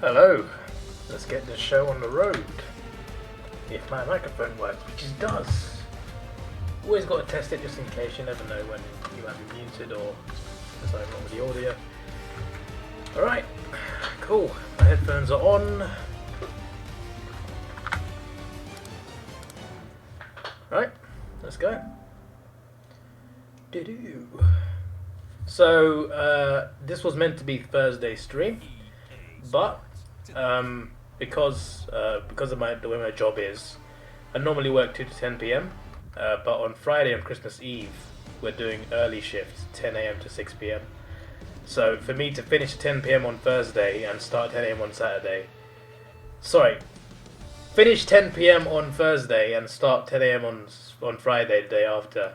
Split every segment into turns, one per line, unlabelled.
Hello, let's get this show on the road. If my microphone works, which it does. Always got to test it just in case, you never know when you might be muted or there's something wrong with the audio. Alright, cool, my headphones are on. Right, let's go. Doo-doo. So, this was meant to be Thursday stream, but because of the way my job is, I normally work 2 to 10 p.m. But on Friday and Christmas Eve, we're doing early shifts, 10 a.m. to 6 p.m. So for me to finish at 10 p.m. on Thursday and start 10 a.m. on Saturday, finish 10 p.m. on Thursday and start 10 a.m. on Friday the day after,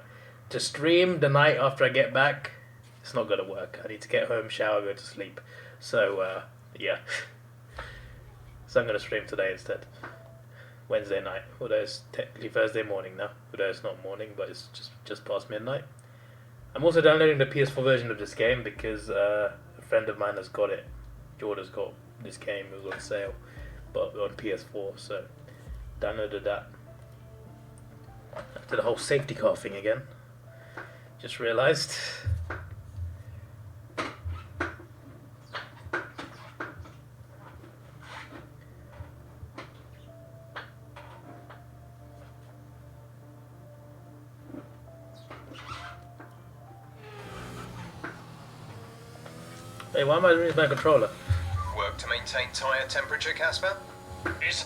to stream the night after I get back, it's not gonna work. I need to get home, shower, go to sleep. So yeah. So I'm gonna stream today instead. Wednesday night. Although it's technically Thursday morning now. Although it's not morning, but it's just past midnight. I'm also downloading the PS4 version of this game because a friend of mine has got it. Jordan's got this game. It was on sale, but on PS4. So downloaded that. Did the whole safety car thing again. Just realised. Hey, why am I losing my controller?
Work to maintain tyre temperature, Casper?
It's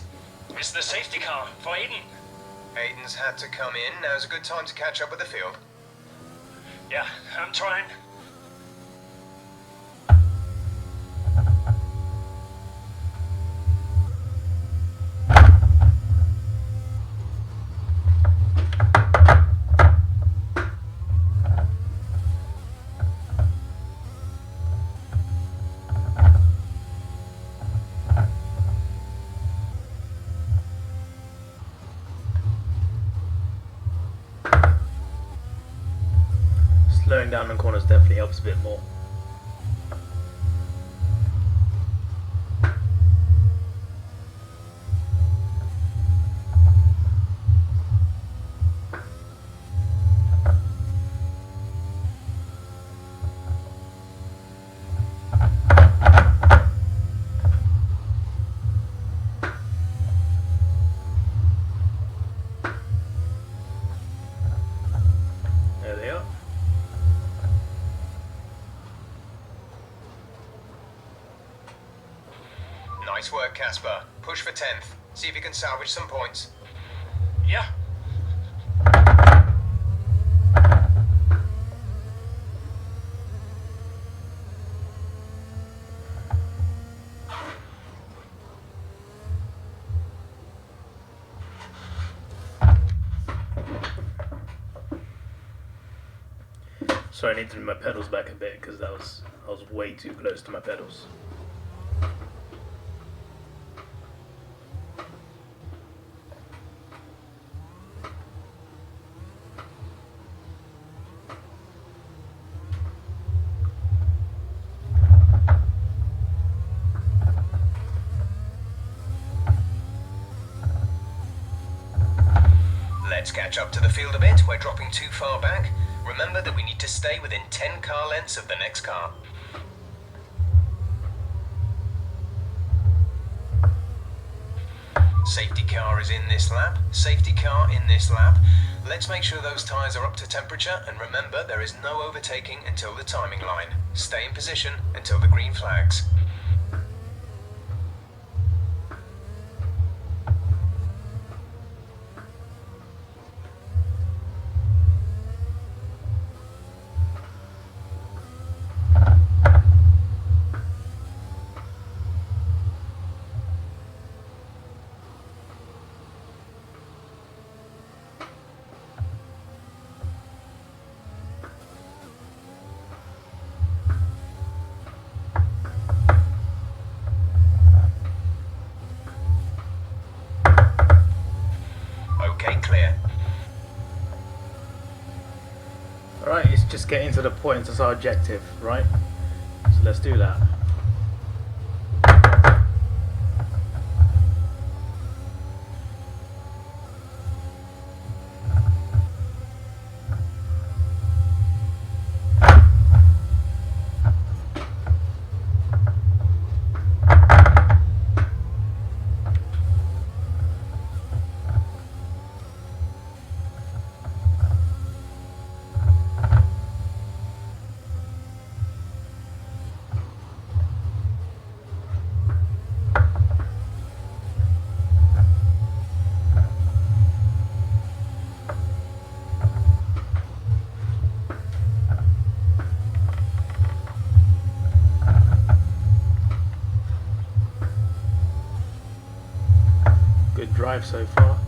the safety car for Aiden.
Aiden's had to come in. Now's a good time to catch up with the field.
Yeah, I'm trying.
Slowing down on corners definitely helps a bit more. There they are.
Nice work, Casper. Push for 10th. See if you can salvage some points.
Yeah.
Sorry, I need to move my pedals back a bit because I was way too close to my pedals.
Let's catch up to the field a bit. We're dropping too far back. Remember that we need to stay within 10 car lengths of the next car. Safety car is in this lap. Safety car in this lap. Let's make sure those tyres are up to temperature, and remember there is no overtaking until the timing line. Stay in position until the green flags. Okay, clear.
Alright, it's just getting to the point, that's our objective, right? So let's do that. drive so far.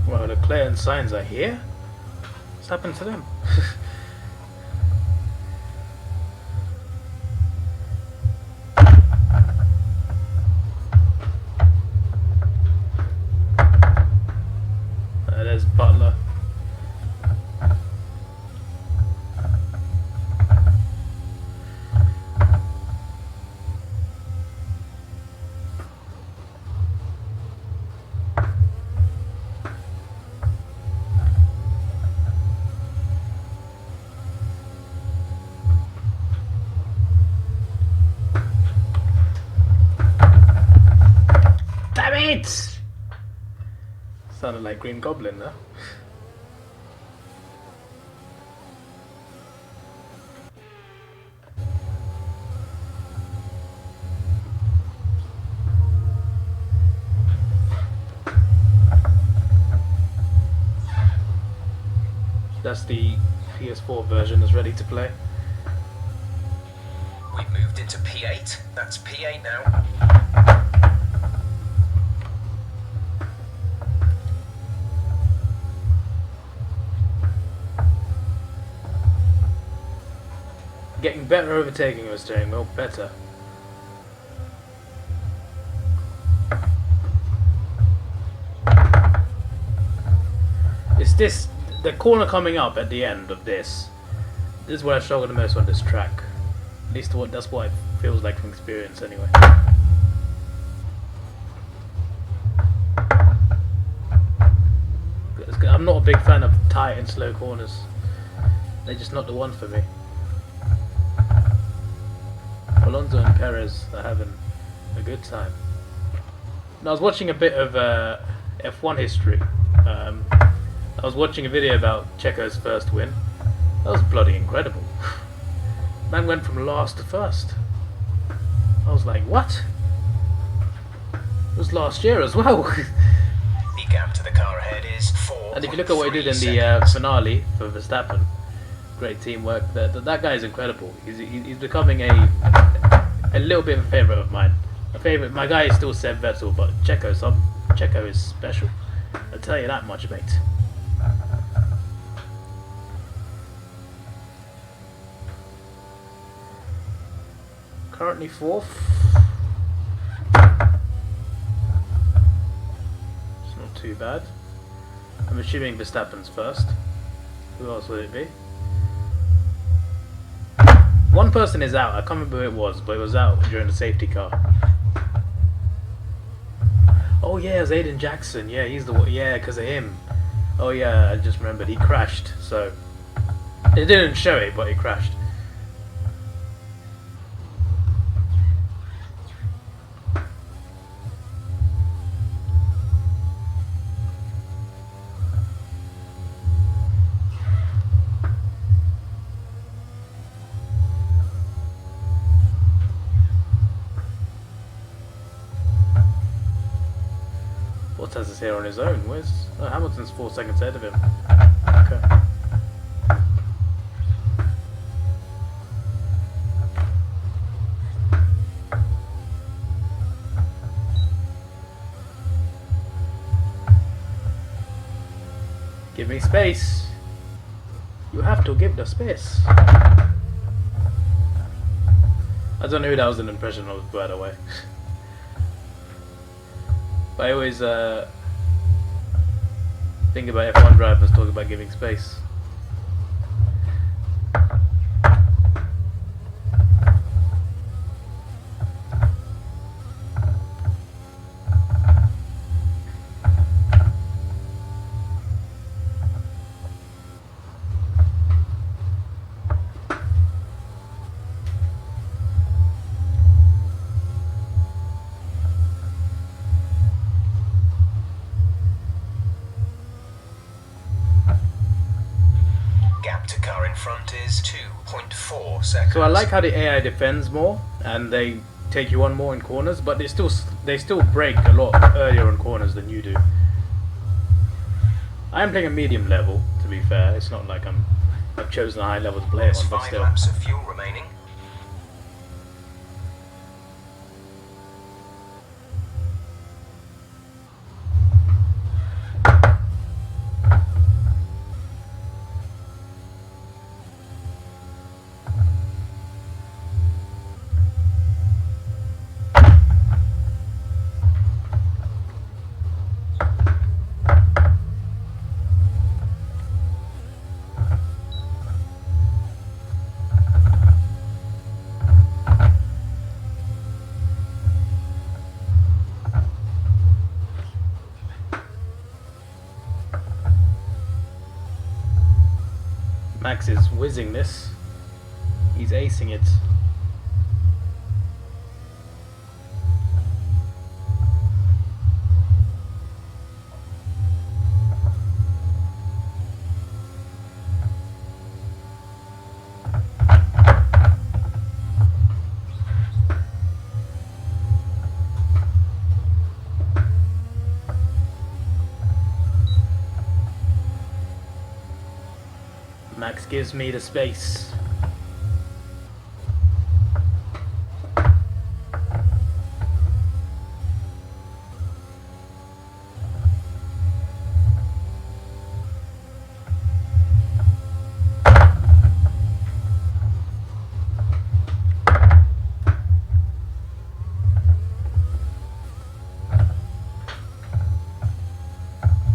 Well, Leclerc and Sainz are here? What's happened to them? There's Butler. Damn it! Sounded like Green Goblin there. That's the PS4 version is ready to play.
We've moved into P8. That's P8 now.
Getting better overtaking with steering wheel, better. It's this, the corner coming up at the end of this. This is where I struggle the most on this track. At least that's what it feels like from experience anyway. I'm not a big fan of tight and slow corners. They're just not the one for me. Alonso and Perez are having a good time. Now, I was watching a bit of F1 history. I was watching a video about Checo's first win. That was bloody incredible. Man went from last to first. I was like, what? It was last year as well.
The gap to the car ahead is 4.
And if you look at what he did in the finale for Verstappen, great teamwork. That guy is incredible. He's becoming a little bit of a favourite of mine. My guy is still Seb Vettel, but Checo is special. I'll tell you that much, mate. Currently 4th. It's not too bad. I'm assuming Verstappen's first. Who else would it be? One person is out. I can't remember who it was, but it was out during the safety car. Oh yeah, it was Aiden Jackson. Yeah, he's the one. Yeah, because of him. Oh yeah, I just remembered he crashed. So it didn't show it, but he crashed. Bottas is here on his own. Where's Hamilton's 4 seconds ahead of him? Okay. Give me space. You have to give the space. I don't know who that was an impression of, by the way. But I always think about F1 drivers talking about giving space.
gap to car in front is 2.4 seconds.
So I like how the AI defends more and they take you on more in corners, but they still brake a lot earlier on corners than you do. I am playing a medium level, to be fair. It's not like I've chosen a high level to play it
There's
on, but
5
still.
laps of fuel remaining.
Max is whizzing this. He's acing it. Max gives me the space.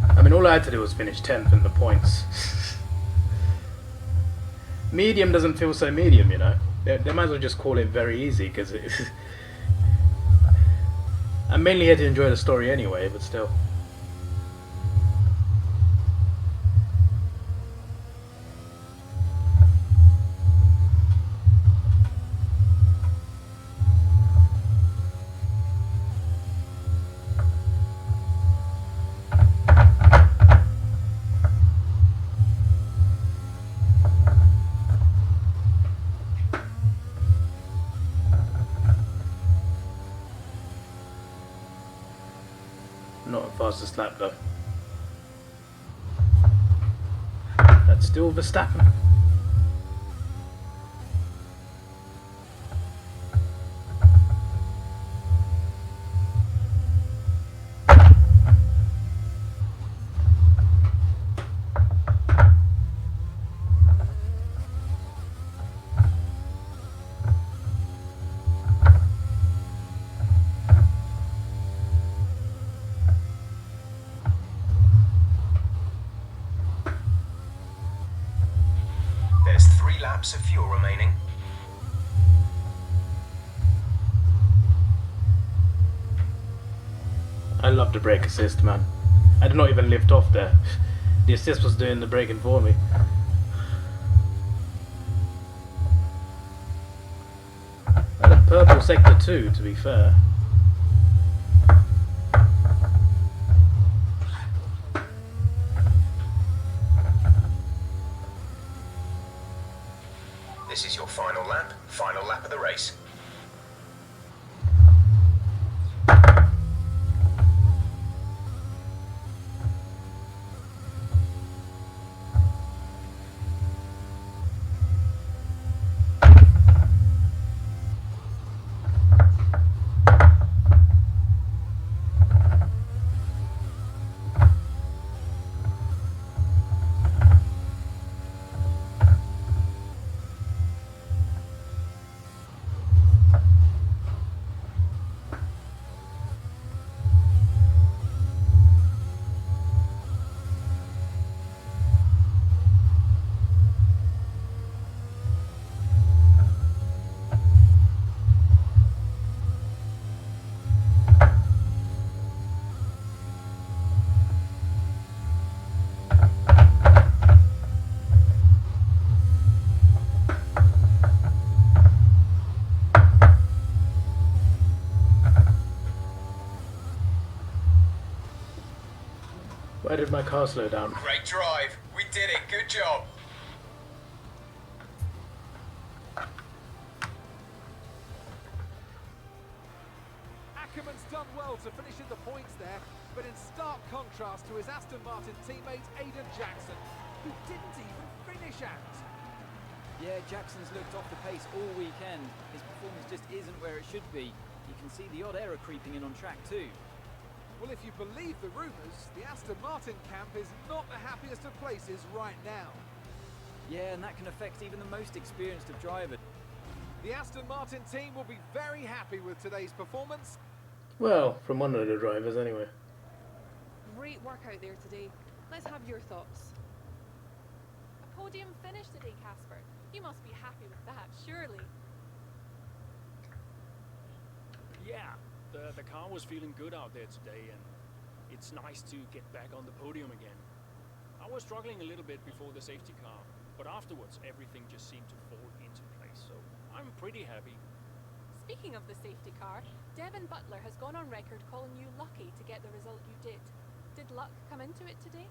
I mean, all I had to do was finish 10th in the points. Medium doesn't feel so medium, you know. They might as well just call it very easy, because I'm mainly here to enjoy the story anyway, but still. Not a fastest lap though. That's still Verstappen.
There's 3 laps of fuel remaining.
I love the brake assist, man. I did not even lift off there. The assist was doing the braking for me. I had a purple sector too, to be fair.
This is your final lap of the race.
Why did my car slow down?
Great drive. We did it. Good job.
well to finish in the points there, but in stark contrast to his Aston Martin teammate Aiden Jackson, who didn't even finish out.
Yeah, Jackson's looked off the pace all weekend. His performance just isn't where it should be. You can see the odd error creeping in on track too.
Well, if you believe the rumours, the Aston Martin camp is not the happiest of places right now.
Yeah, and that can affect even the most experienced of drivers.
The Aston Martin team will be very happy with today's performance.
Well, from one of the drivers anyway.
Great work out there today. Let's have your thoughts.
A podium finish today, Casper. You must be happy with that, surely.
Yeah, the car was feeling good out there today, and it's nice to get back on the podium again. I was struggling a little bit before the safety car, but afterwards everything just seemed to fall into place, so I'm pretty happy.
Speaking of the safety car, Devin Butler has gone on record calling you lucky to get the result you did. Did luck come into it today?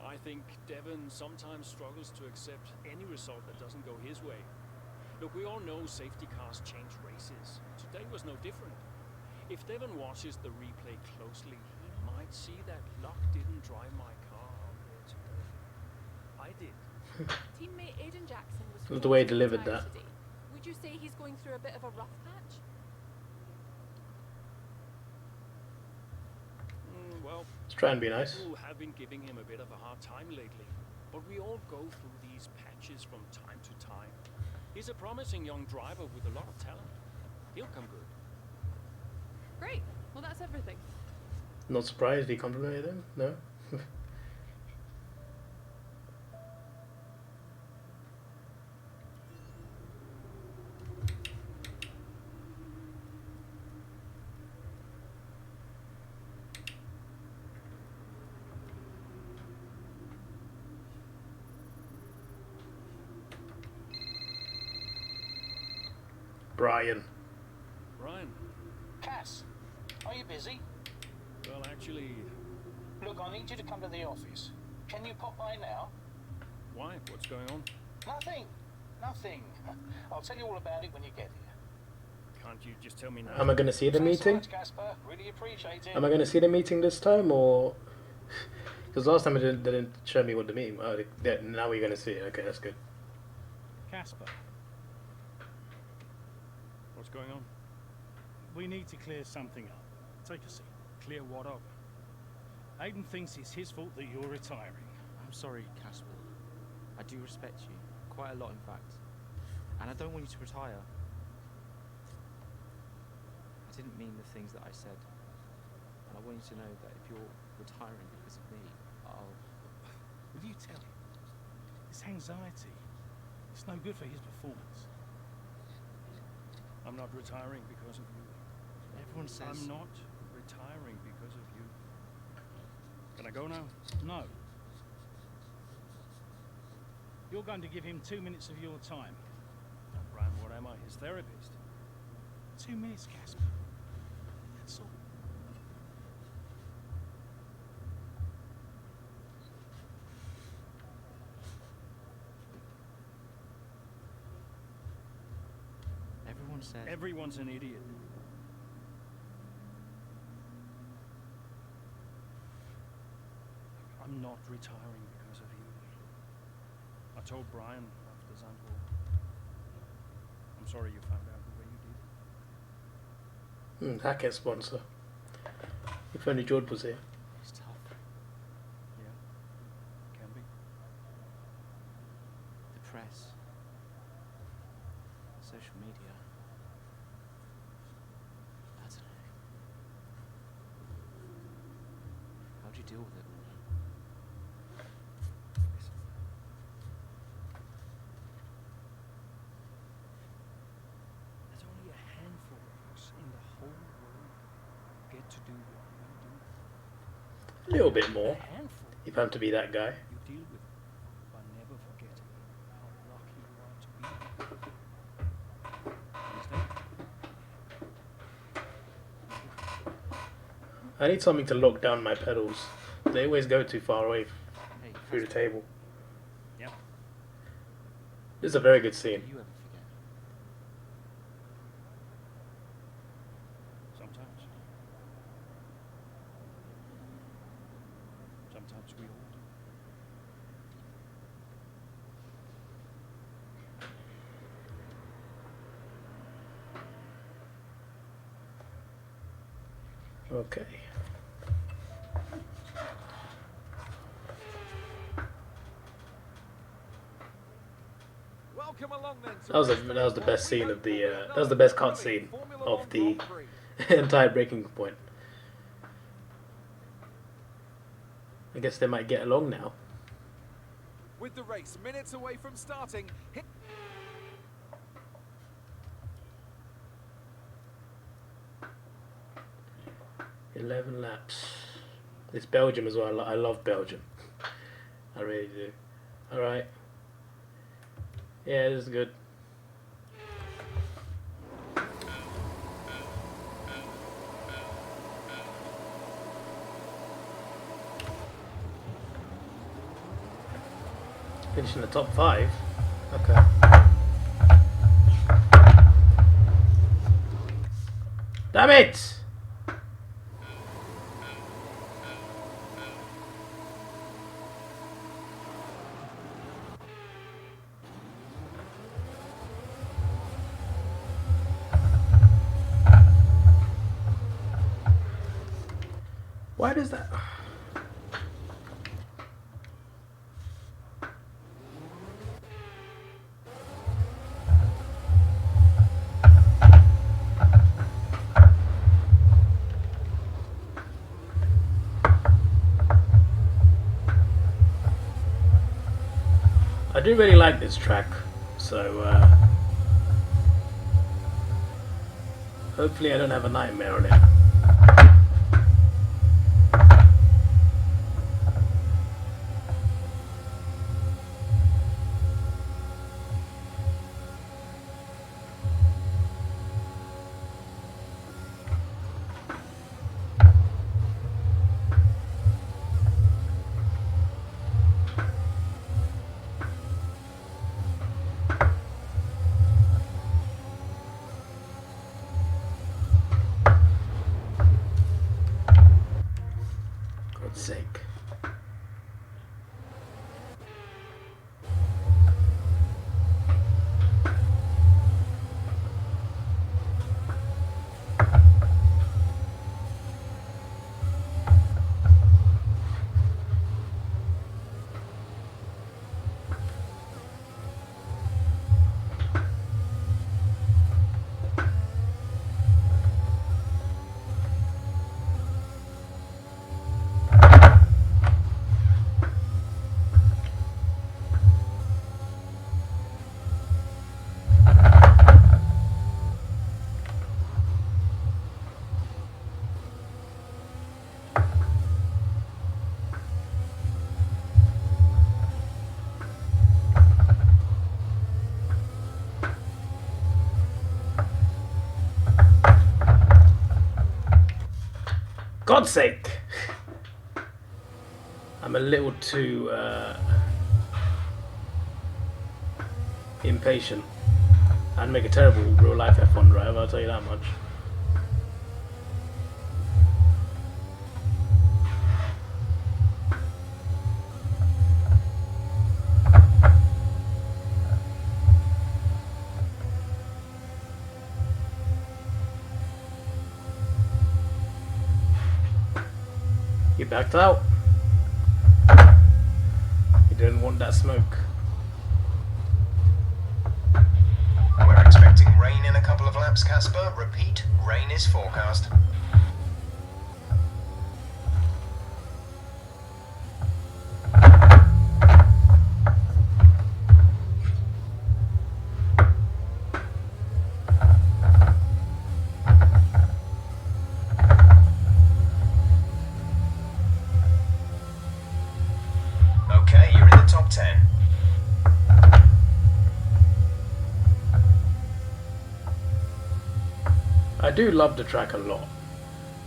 I think Devin sometimes struggles to accept any result that doesn't go his way. Look, we all know safety cars change races. Today was no different. If Devin watches the replay closely, he might see that luck didn't drive my car out there today. I did.
Teammate Aiden Jackson was
That's the way he
forced to
delivered
retire
that.
today. Would you say he's going through a bit of a rough patch?
Well,
Let's try and be nice.
people have been giving him a bit of a hard time lately, but we all go through these patches from time to time. He's a promising young driver with a lot of talent. He'll come good.
Great. Well, that's everything.
Not surprised he complimented him, no? Brian.
Brian,
Cass, are you busy?
well, actually,
Look, I need you to come to the office. Can you pop by now?
why? What's going on?
Nothing. Nothing. I'll tell you all about it when you get here.
Can't you just tell me now?
Am I going to see the
Thanks so
meeting?
much, Casper. Really appreciate it.
Am I going to see the meeting this time, or... Because last time they didn't show me what the meeting... Oh, now we're going to see it. Okay, that's good.
Casper,
What's going on?
we need to clear something up. Take a seat. Clear what up? Aiden thinks it's his fault that you're retiring.
I'm sorry, Casper. I do respect you. Quite a lot, in fact. And I don't want you to retire. I didn't mean the things that I said. And I want you to know that if you're retiring because of me, I'll...
Will you tell him? This anxiety, it's no good for his performance.
I'm not retiring because of you.
Everyone says...
I'm not retiring because of you. Can I go now?
No. You're going to give him 2 minutes of your time.
Brian, what am I? His therapist?
2 minutes, Casper. That's all.
Everyone says...
Everyone's an idiot. I'm not retiring because of you. I told Brian after Zandvoort. I'm sorry you found out the way you did.
Hackett sponsor. If only George was here.
It's tough.
Yeah, can be.
The press. Social media. I don't know. How do you deal with it?
Listen. There's only a handful of us in the whole world who get to do what we do.
A little bit more.
A handful.
If I'm to be that guy.
You deal with it by never forgetting how lucky you are to be here. Understand?
I need something to lock down my pedals. They always go too far away
Hey,
through the
Casper,
table.
Yeah.
This is a very good scene.
do you ever forget?
sometimes we all do.
Okay.
Welcome along then.
That was the best scene of the that was the best cutscene of the entire Breaking Point. I guess they might get along now.
With the race minutes away from starting.
11 laps. It's Belgium as well. I love Belgium. I really do. Alright. Yeah, this is good. Finish in the top 5? Okay. Damn it! Why does that... I do really like this track, so hopefully I don't have a nightmare on it. Sake. God's sake! I'm a little too impatient. I'd make a terrible real life F1 driver, I'll tell you that much. You backed out. You didn't want that smoke.
We're expecting rain in a couple of laps, Casper. Repeat, rain is forecast. Okay, you're in the top 10.
I do love the track a lot,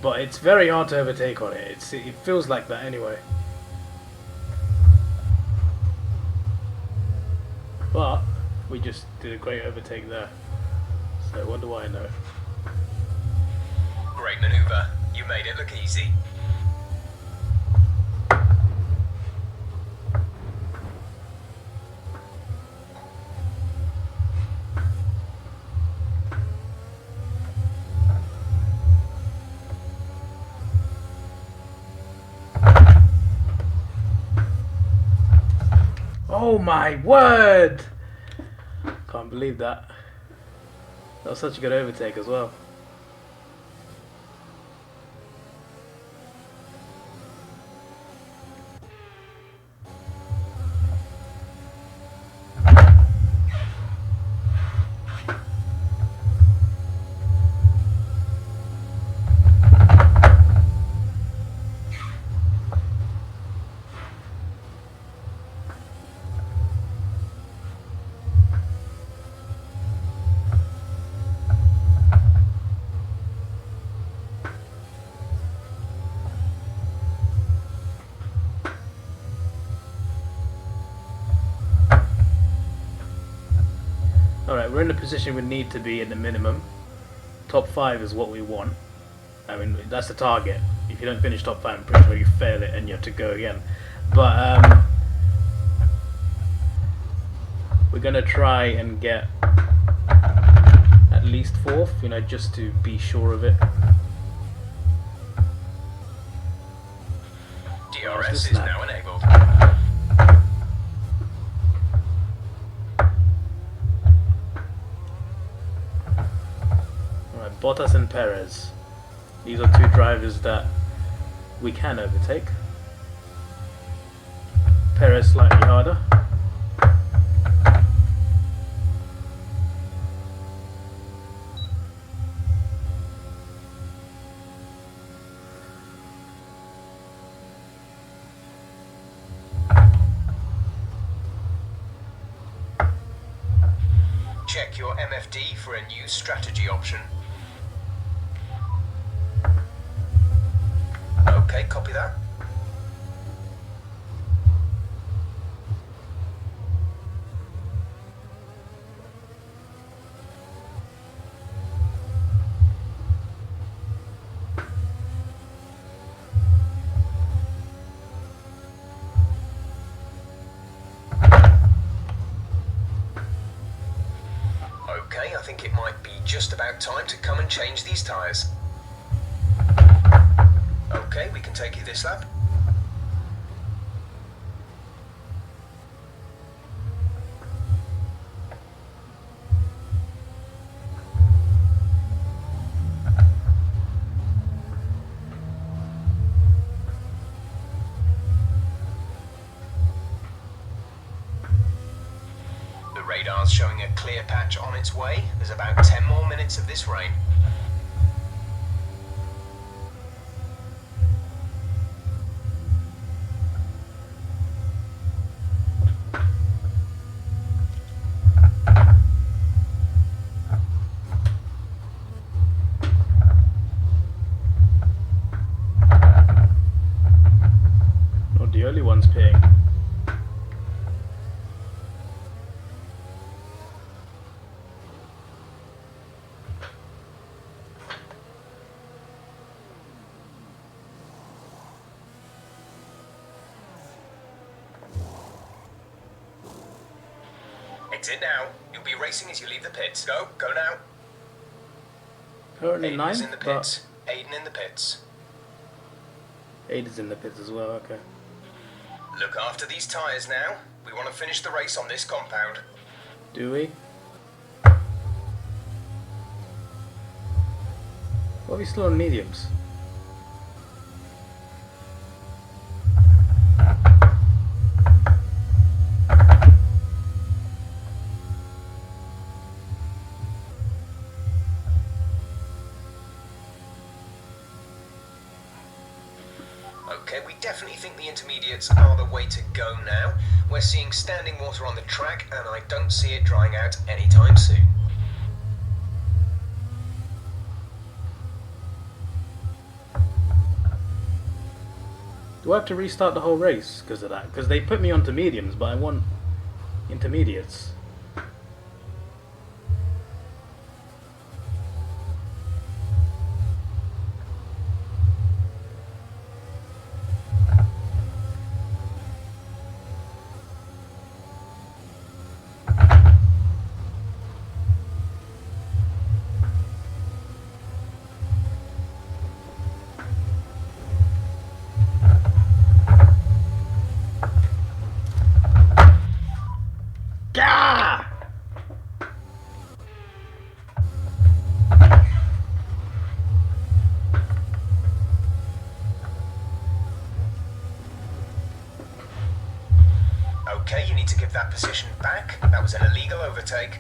but it's very hard to overtake on it. It feels like that anyway. But we just did a great overtake there, so what do I know?
Great maneuver. You made it look easy.
Oh my word! Can't believe that. That was such a good overtake as well. Alright, we're in the position we need to be in the minimum. Top 5 is what we want. I mean, that's the target. If you don't finish top 5, I'm pretty sure you fail it and you have to go again. But we're going to try and get at least 4th, you know, just to be sure of it.
DRS is now enabled.
Bottas and Perez. These are two drivers that we can overtake. Perez slightly harder.
Check your MFD for a new strategy option. Okay, copy that. Okay, I think it might be just about time to come and change these tyres. Okay, we can take you this lap. The radar's showing a clear patch on its way. There's about 10 more minutes of this rain.
The early one's paying.
Exit now. You'll be racing as you leave the pits. Go now.
Currently
Aiden's
9th,
in the
but
pits. Aiden in the pits.
Aiden's in the pits as well, okay.
Look after these tyres now. We want to finish the race on this compound.
Do we? What are we still on mediums?
Okay, we definitely think the intermediates are the way to go now. We're seeing standing water on the track, and I don't see it drying out anytime soon.
Do I have to restart the whole race because of that? Because they put me onto mediums, but I want intermediates.
Okay, you need to give that position back. That was an illegal overtake.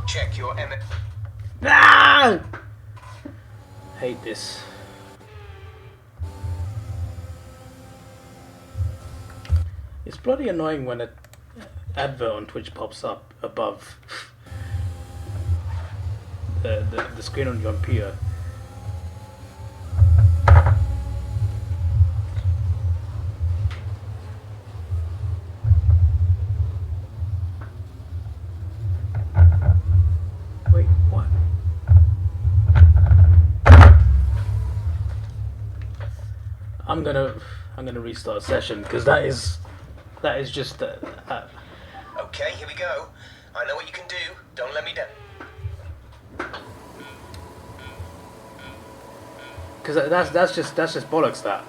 Check your M.
Ah! Hate this. It's bloody annoying when an advert on Twitch pops up above the screen on your computer. Wait, what? I'm gonna restart a session because that is just
Okay, here we go. I know what you can do. Don't let me down.
because that's just bollocks. That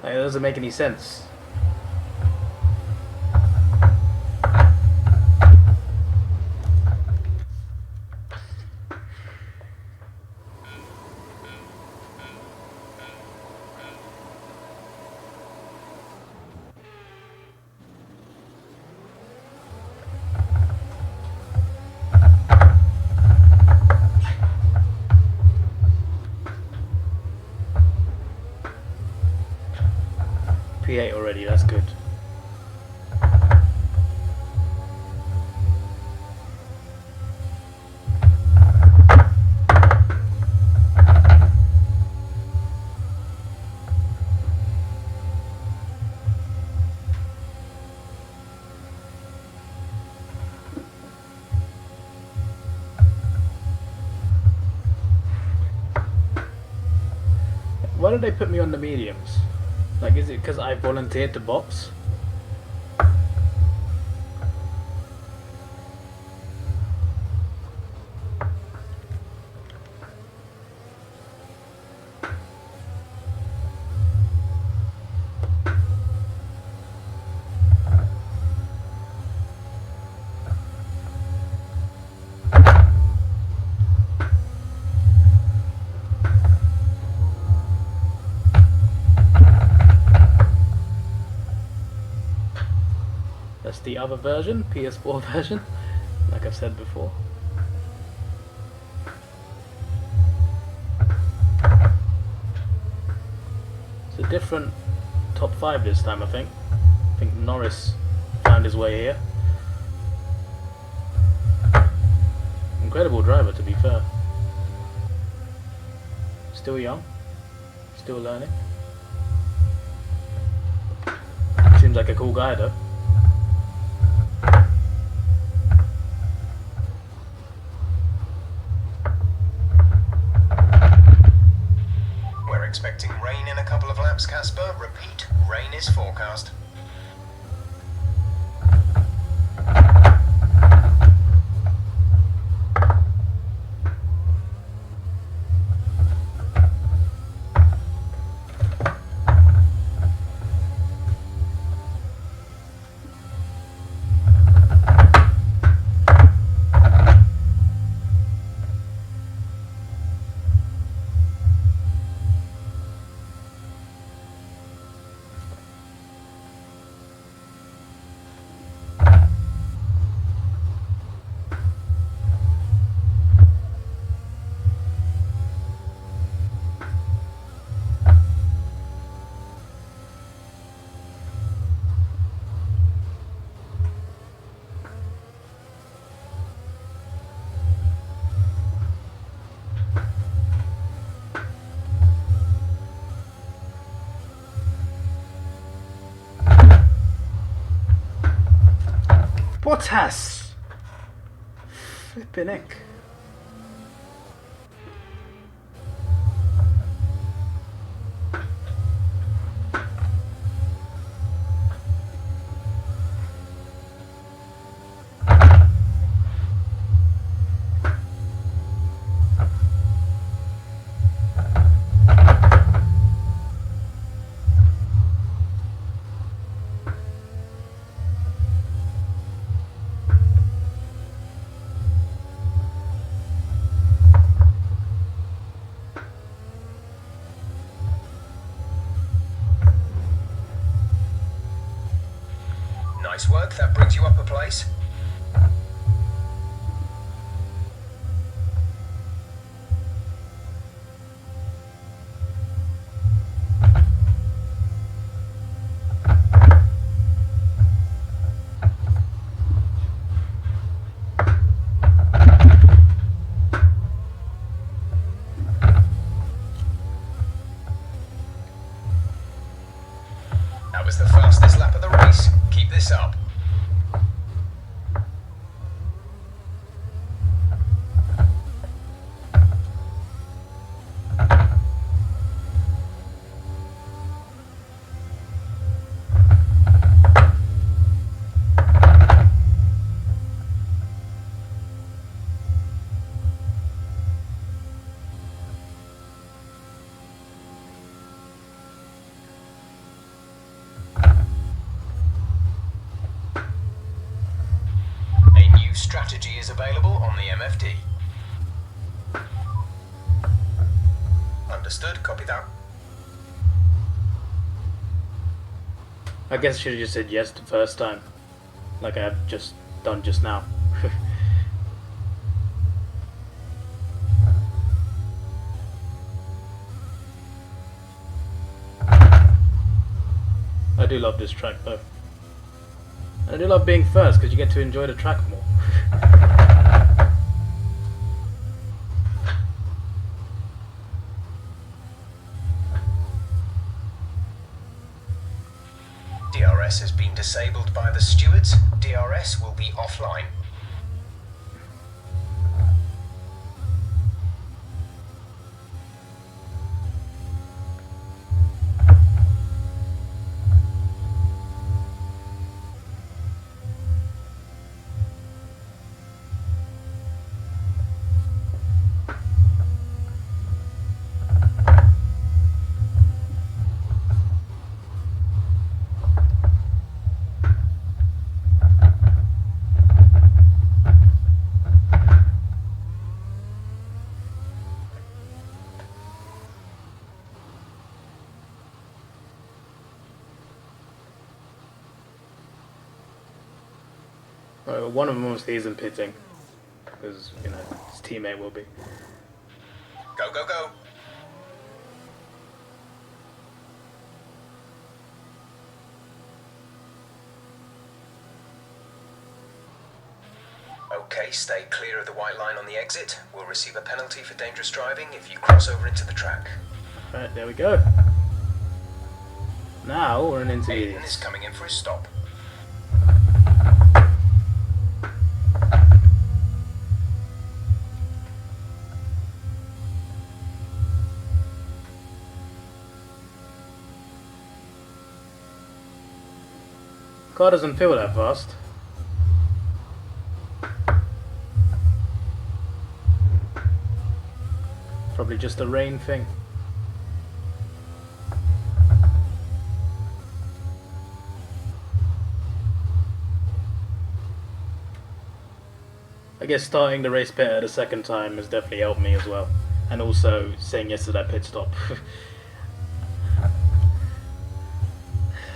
like, it doesn't make any sense. P8 already, that's good. Why did they put me on the mediums? Like, is it because I volunteered to box? That's the other version, PS4 version, like I've said before. It's a different top 5 this time, I think. I think Norris found his way here. Incredible driver, to be fair. Still young, still learning. Seems like a cool guy though.
We're expecting rain in a couple of laps, Casper. Repeat, rain is forecast.
Bottas! Flippin' heck.
Nice work, that brings you up a place. That was the fastest lap of the race. Keep this up. Strategy is available on the MFD. Understood, copy that.
I guess I should have just said yes the first time, like I have just done just now. I do love this track though. And I do love being first because you get to enjoy the track more.
DRS has been disabled by the stewards. DRS will be offline.
One of them obviously isn't pitting, because, you know, his teammate will be.
Go, go, go. Okay, stay clear of the white line on the exit. We'll receive a penalty for dangerous driving if you cross over into the track.
Right, there we go. Now we're in
Aiden
intermediates.
is coming in for his stop.
Car doesn't feel that fast. Probably just a rain thing. I guess starting the race better the second time has definitely helped me as well, and also saying yes to that pit stop.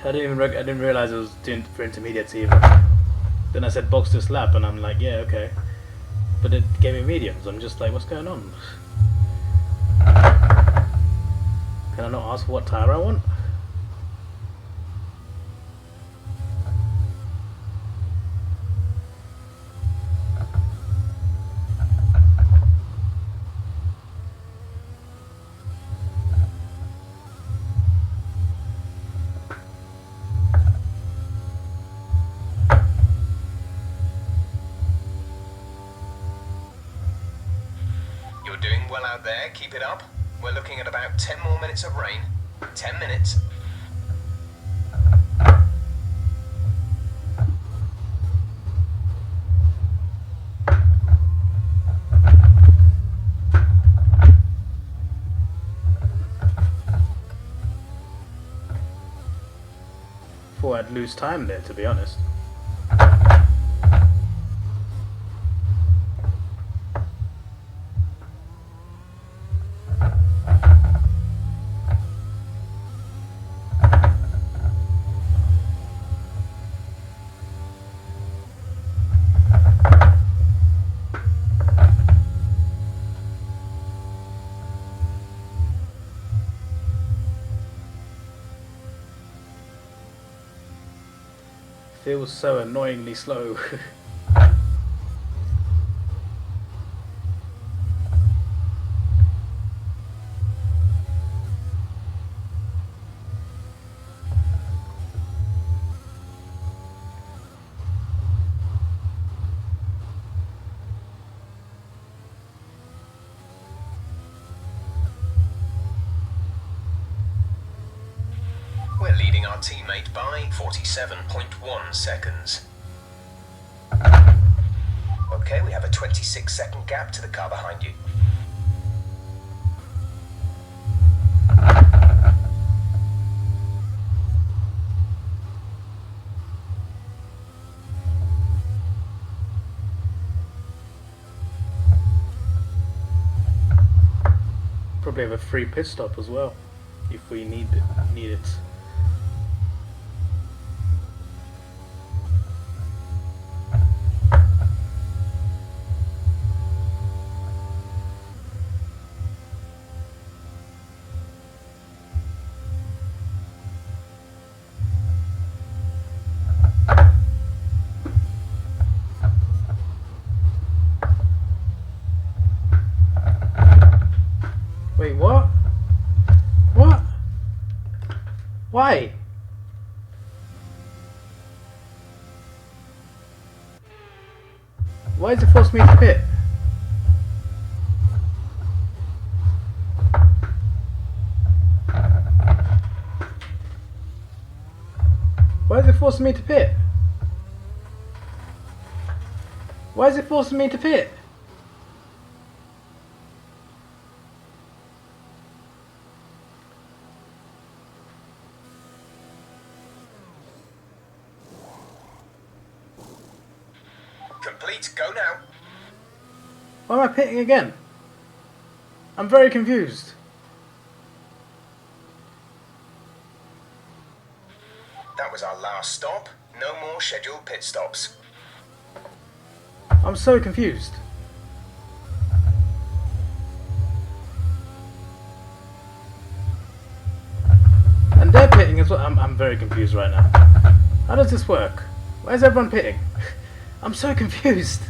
I didn't realize I was doing for intermediates either. Then I said box this lap, and I'm like, yeah, okay. But it gave me mediums. I'm just like, what's going on? Can I not ask what tire I want?
well out there. Keep it up. We're looking at about 10 more minutes of rain. 10 minutes.
Thought I'd lose time there, to be honest. Feels so annoyingly slow.
We're leading our teammate by 47.1 seconds. Okay, we have a 26-second gap to the car behind you.
Probably have a free pit stop as well, if we need it. Wait, what? What? Why? Why does it force me to pit? Why is it forcing me to pit? Why is it forcing me to pit?
Complete, go now.
Why am I pitting again? I'm very confused.
That was our last stop. No more scheduled pit stops.
I'm so confused. And they're pitting as well. I'm very confused right now. How does this work? Why is everyone pitting? I'm so confused.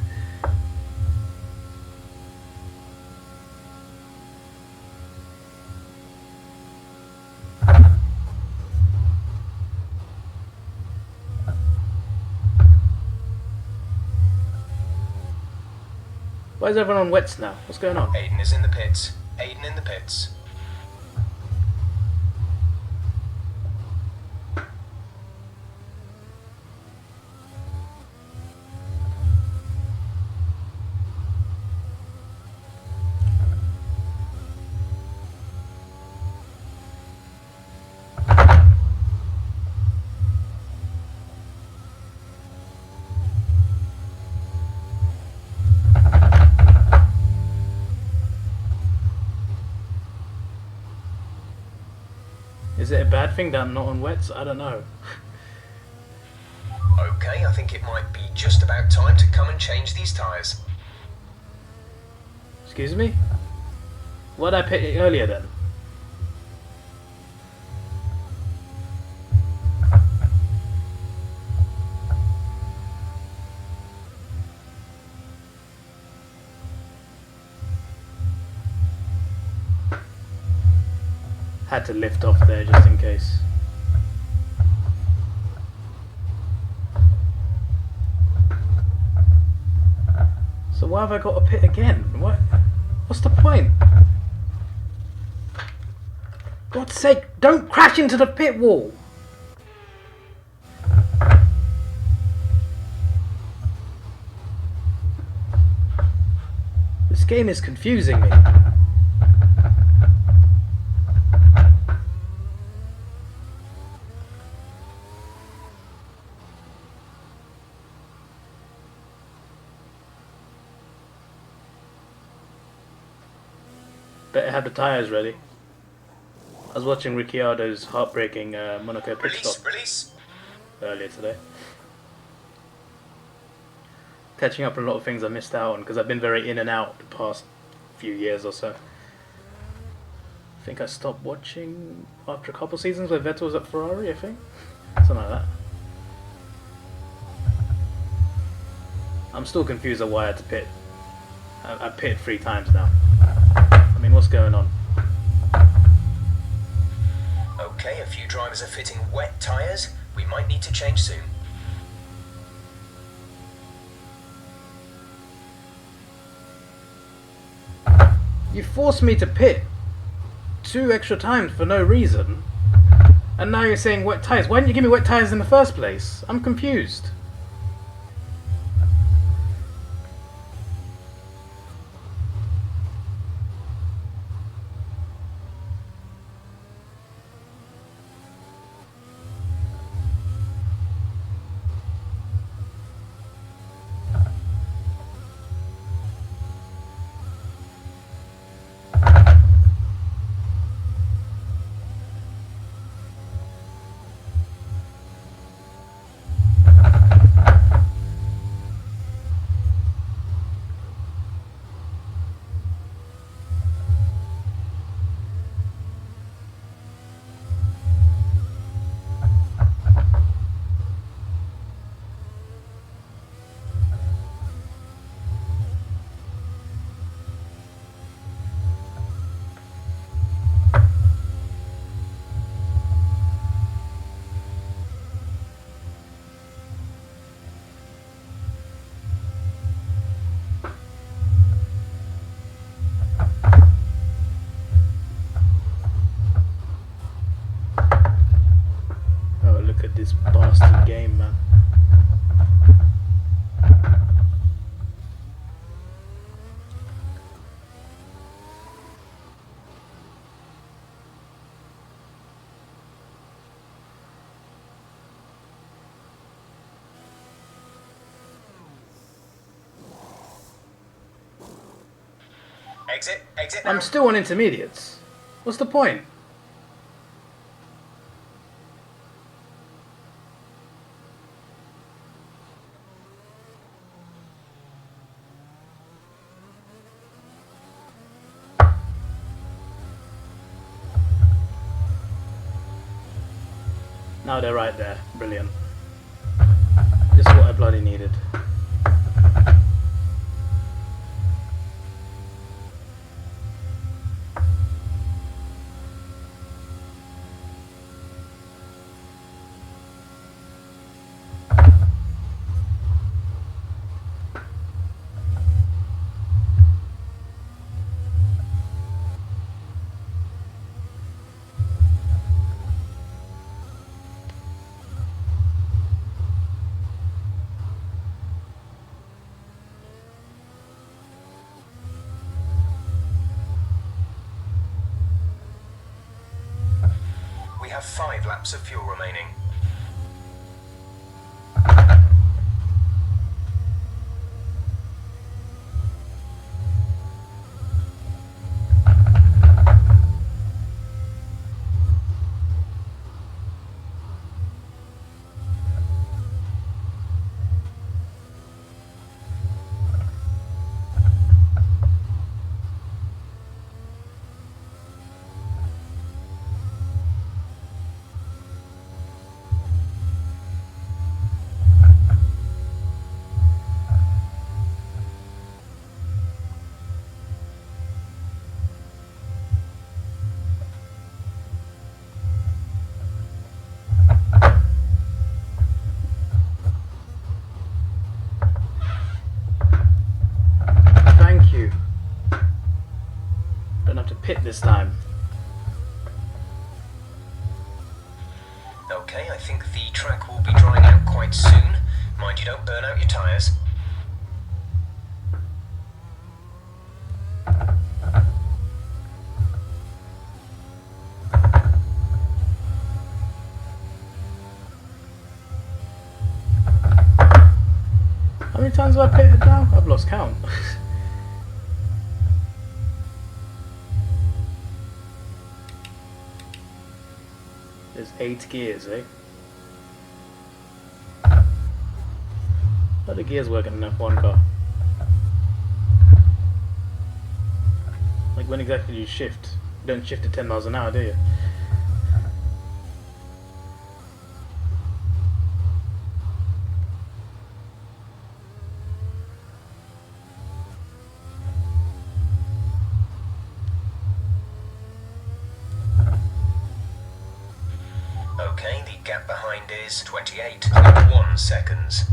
Why is everyone on wets now? What's going on?
Aiden is in the pits. Aiden in the pits.
Is it a bad thing that I'm not on wets? I don't know.
Okay, I think it might be just about time to come and change these tyres.
Excuse me? Why did I pit earlier then? Had to lift off there just in case. So why have I got to pit again? What? What's the point? God's sake, don't crash into the pit wall! This game is confusing me. Better have the tyres ready. I was watching Ricciardo's heartbreaking Monaco pit stop earlier today. Catching up on a lot of things I missed out on because I've been very in and out the past few years or so. I think I stopped watching after a couple seasons where Vettel was at Ferrari, I think. Something like that. I'm still confused on why I had to pit. I pitted 3 times now. I mean, what's going on?
Okay, a few drivers are fitting wet tyres. We might need to change soon.
You forced me to pit 2 extra times for no reason, and now you're saying wet tyres. Why didn't you give me wet tyres in the first place? I'm confused. This bastard game, man.
Exit now.
I'm still on intermediates. What's the point? Now they're right there. Brilliant. This is what I bloody needed.
We have 5 laps of fuel remaining.
this time.
Okay, I think the track will be drying out quite soon. Mind you don't burn out your tyres.
How many times have I pitted now? I've lost count. There's 8 gears, eh? How do gears work in one car? Like when exactly do you shift? You don't shift at 10 miles an hour, do you?
Okay, the gap behind is 28.1 seconds.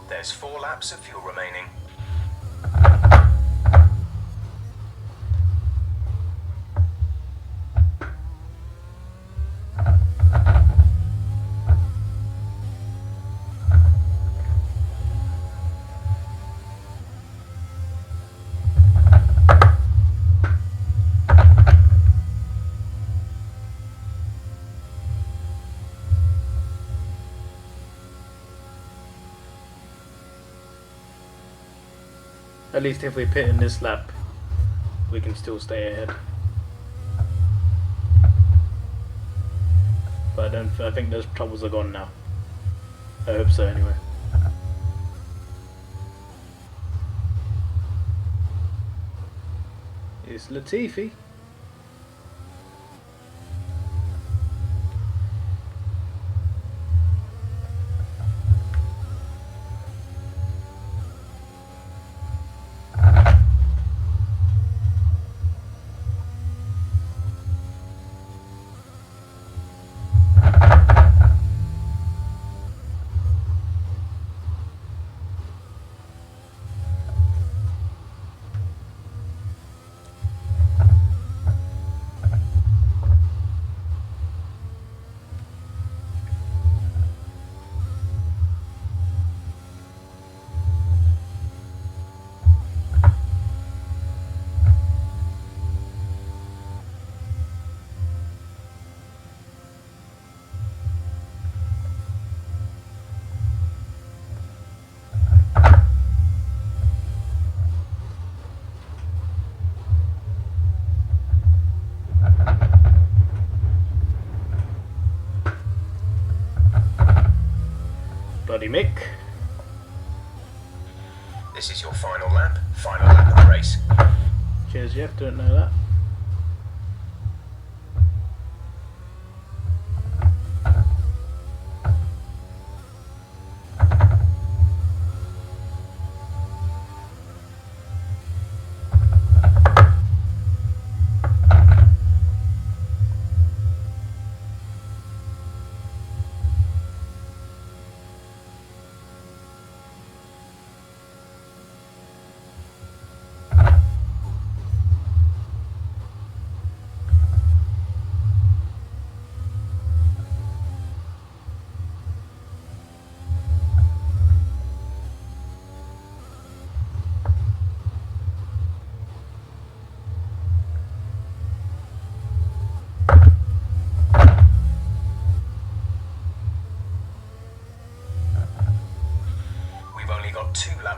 There's 4 laps of fuel remaining.
At least if we pit in this lap, we can still stay ahead. But I think those troubles are gone now. I hope so anyway. It's Latifi. Bloody Mick.
This is your final lap of the race.
Cheers, Jeff, didn't know that.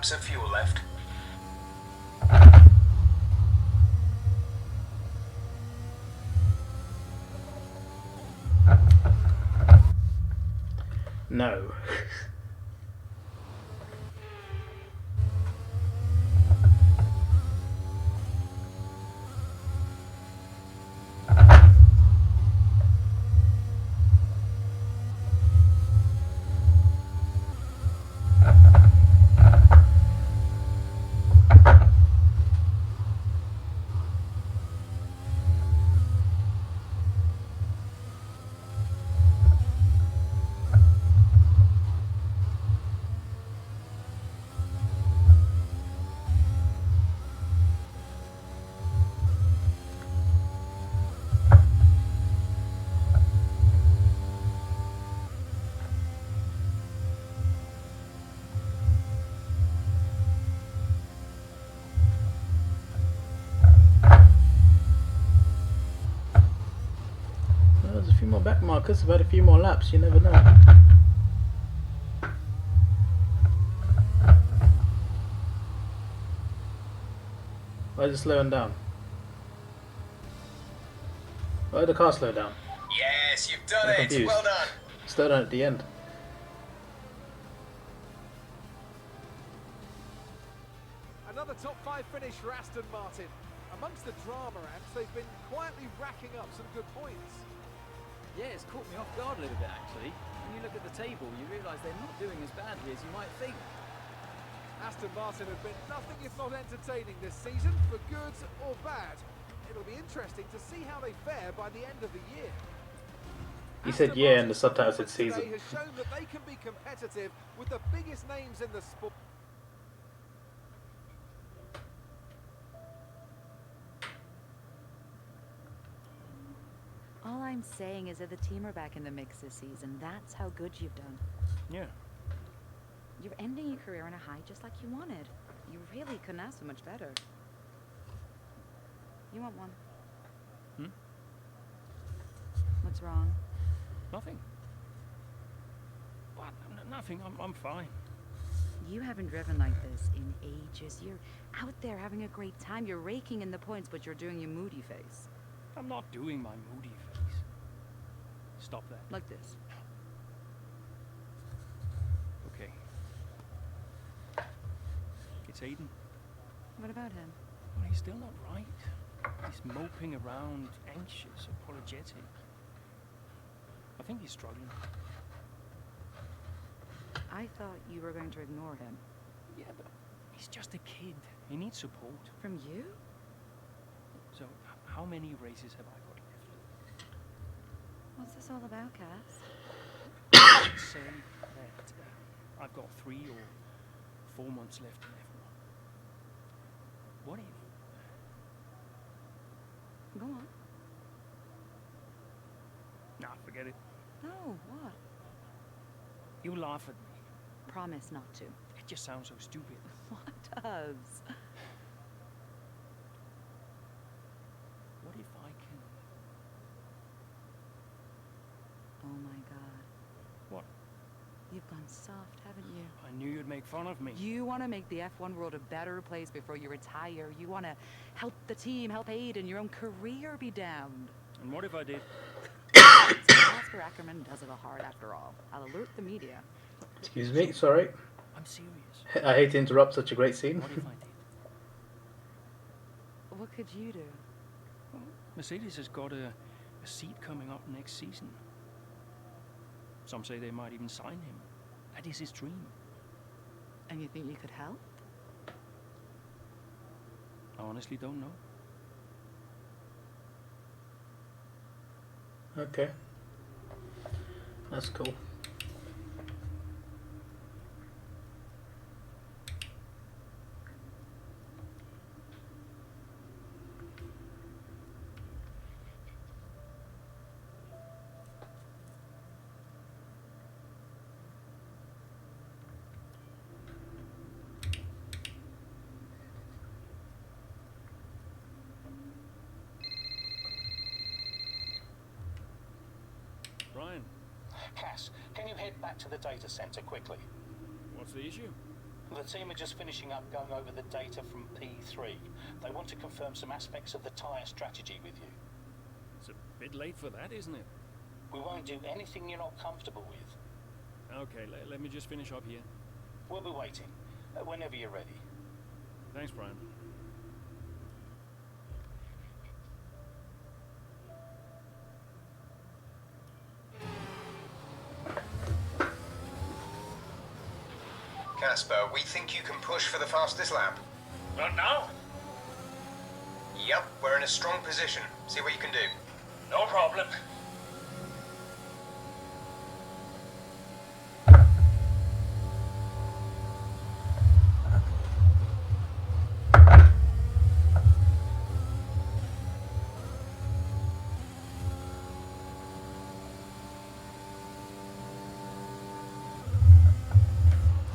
laps of fuel left.
No. There's a few more back markers, about a few more laps, you never know. Why is it slowing down? Why did the car slow down?
Yes, you've done
I'm
it.
confused.
Well done.
Slow down at the end.
Another top 5 finish for Aston Martin. Amongst the drama ants, they've been quietly racking up some good points.
Yeah, it's caught me off guard a little bit actually. When you look at the table, you realise they're not doing as badly as you might think.
Aston Martin have been nothing if not entertaining this season, for good or bad. It'll be interesting to see how they fare by the end of the year.
He said yeah, and the subtitle said
Today
season.
has shown that they can be competitive with the biggest names in the sport.
All I'm saying is that the team are back in the mix this season. That's how good you've done.
Yeah.
You're ending your career on a high just like you wanted. You really couldn't ask for much better. You want one?
Hmm?
What's wrong?
Nothing. What? Nothing. I'm fine.
You haven't driven like this in ages. You're out there having a great time. You're raking in the points, but you're doing your moody face.
I'm not doing my moody face. Stop that.
Like this.
Okay. It's Aiden.
What about him?
Well, he's still not right. He's moping around, anxious, apologetic. I think he's struggling.
I thought you were going to ignore him.
Yeah, but he's just a kid. He needs support.
From you?
So, how many races have I got left?
What's this all about, Cass?
Let's say that I've got 3 or 4 months left in F1. What if?
Go on.
Nah, forget it.
No, what?
You laugh at me.
Promise not to.
It just sounds so stupid.
What does?
What if I can...
Oh my god.
What?
You've gone soft, haven't you?
I knew you'd make fun of me.
You want to make the F1 world a better place before you retire. You want to help the team, help Aiden, your own career be downed.
And what if I did?
Oscar Ackerman does it all hard after all. I'll alert the media.
Excuse me, sorry.
I'm serious.
I hate to interrupt such a great scene.
What if I did?
What could you do?
Well, Mercedes has got a seat coming up next season. Some say they might even sign him. That is his dream.
And you think you could help?
I honestly don't know.
Okay. That's cool.
Brian,
Cass, can you head back to the data center quickly?
what's the issue?
The team are just finishing up going over the data from P3. They want to confirm some aspects of the tyre strategy with you.
It's a bit late for that, isn't it?
We won't do anything you're not comfortable with.
Okay, let me just finish up here.
We'll be waiting, whenever you're ready.
Thanks, Brian.
Casper, we think you can push for the fastest lap.
Not now?
Yep, we're in a strong position. See what you can do.
No problem.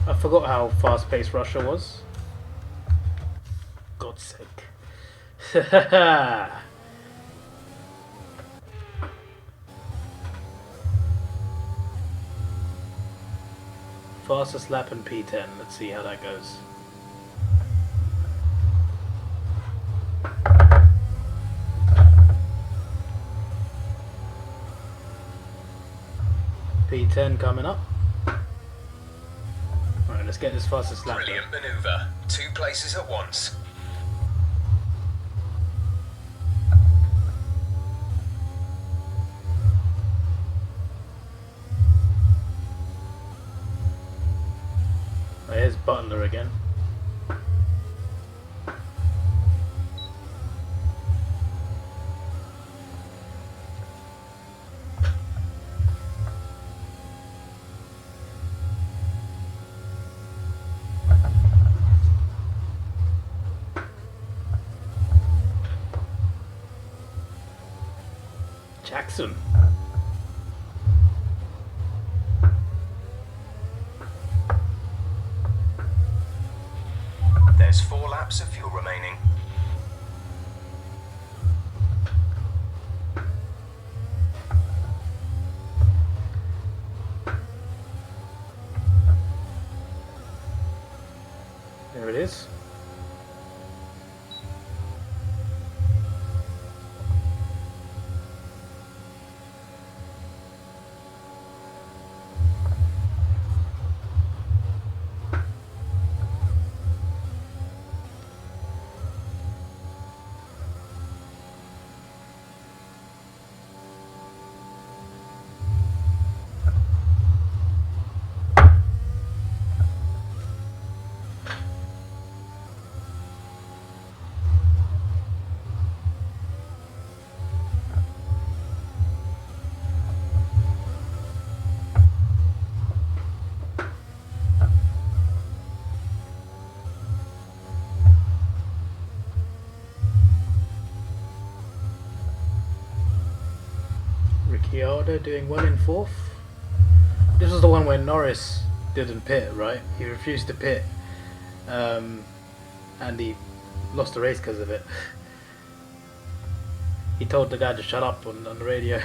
I forgot how fast-paced Russia was. God's sake. Fastest lap in P10. Let's see how that goes. P10 coming up. Alright, let's get this fastest lap.
Brilliant maneuver. 2 places at once.
Here's Butler again. Jackson.
There's 4 laps of fuel remaining.
There it is. Ricciardo doing well in 4th. This was the one where Norris didn't pit, right? He refused to pit, and he lost the race because of it. He told the guy to shut up on the radio.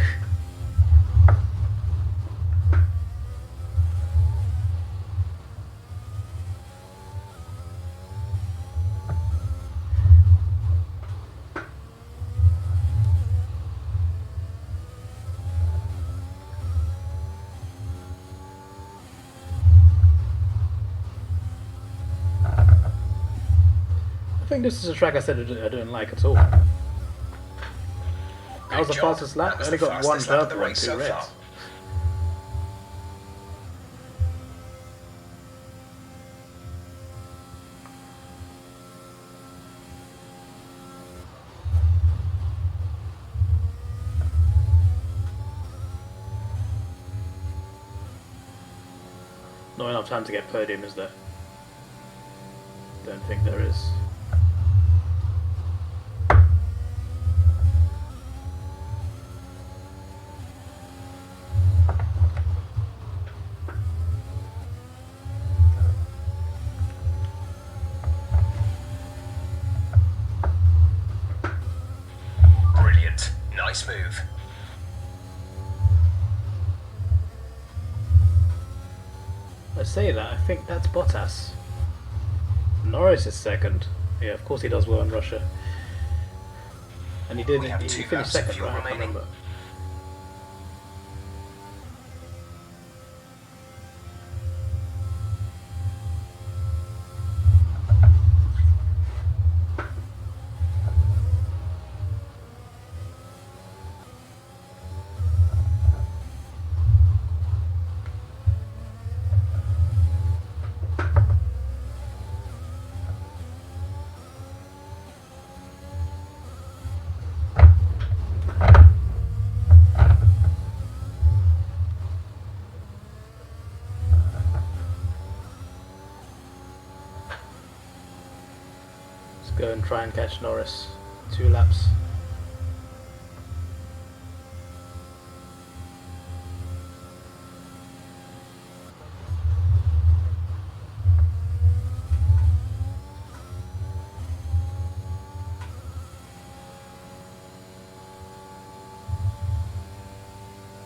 I think this is a track I said I didn't like at all. That was the fastest lap. I only got 1 purple and 2 reds. Not enough time to get podium, is there? Don't think there is.
Brilliant. Nice move.
I say that, I think that's Bottas. Norris is second. Yeah, of course he does well in Russia. And he did.
We have
He
2
finished
laps of
second,
fuel
right? I can't
remaining.
remember. Let's go and try and catch Norris. 2 laps.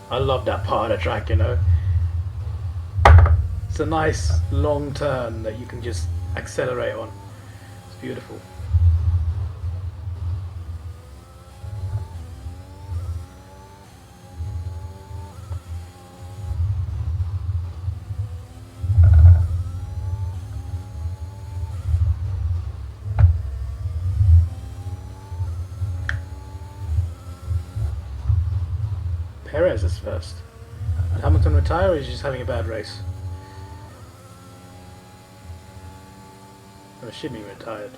I love that part of the track, you know. It's a nice long turn that you can just accelerate on. It's beautiful. Perez is first. Did Hamilton retire, or is he just having a bad race? I'm assuming he retired.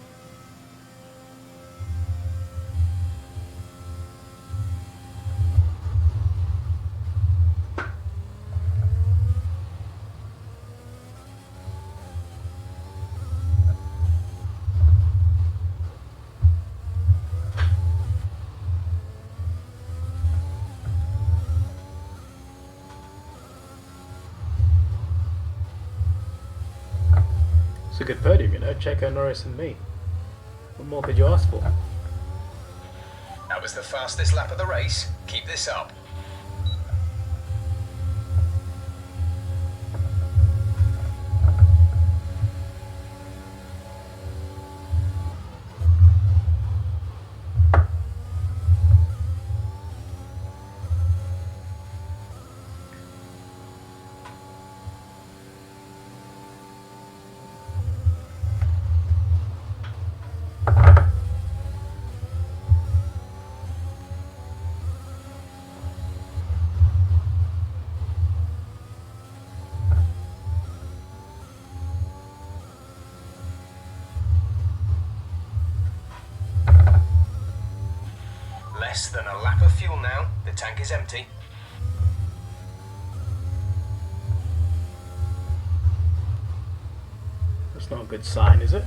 It's a good podium, you know. Checo, Norris and me. What more could you ask for?
That was the fastest lap of the race. Keep this up. Less than a lap of fuel now. The tank is empty.
That's not a good sign, is it?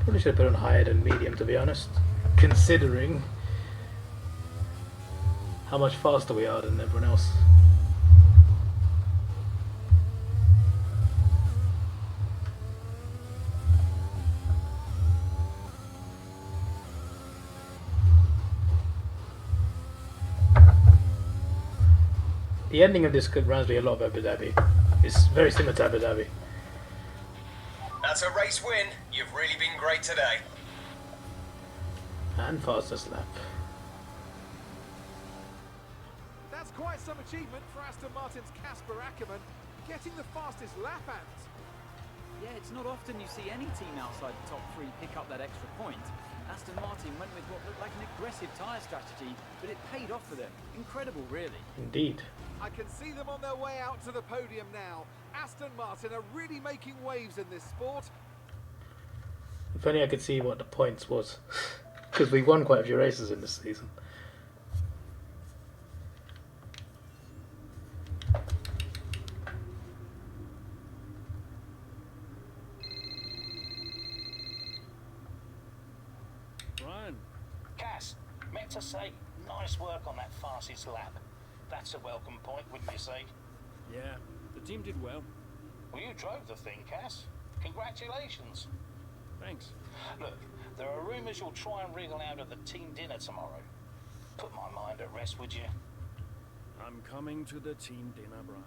Probably should have put on higher than medium, to be honest, considering how much faster we are than everyone else. The ending of this reminds me a lot of Abu Dhabi. It's very similar to Abu Dhabi.
That's a race win. You've really been great today.
And fastest lap.
That's quite some achievement for Aston Martin's Casper Ackermann, getting the fastest lap out.
Yeah, it's not often you see any team outside the top 3 pick up that extra point. Aston Martin went with what looked like an aggressive tyre strategy, but it paid off for them. Incredible, really.
Indeed.
I can see them on their way out to the podium now. Aston Martin are really making waves in this sport.
If only I could see what the points was. Because we won quite a few races in this season.
Brian.
Cass, meant to say, nice work on that fastest lap. That's a welcome point, wouldn't you say?
Yeah, the team did well.
Well, you drove the thing, Cass. Congratulations.
Thanks.
Look, There are rumours you'll try and wriggle out of the team dinner tomorrow. Put my mind at rest, would you?
I'm coming to the team dinner, Brian.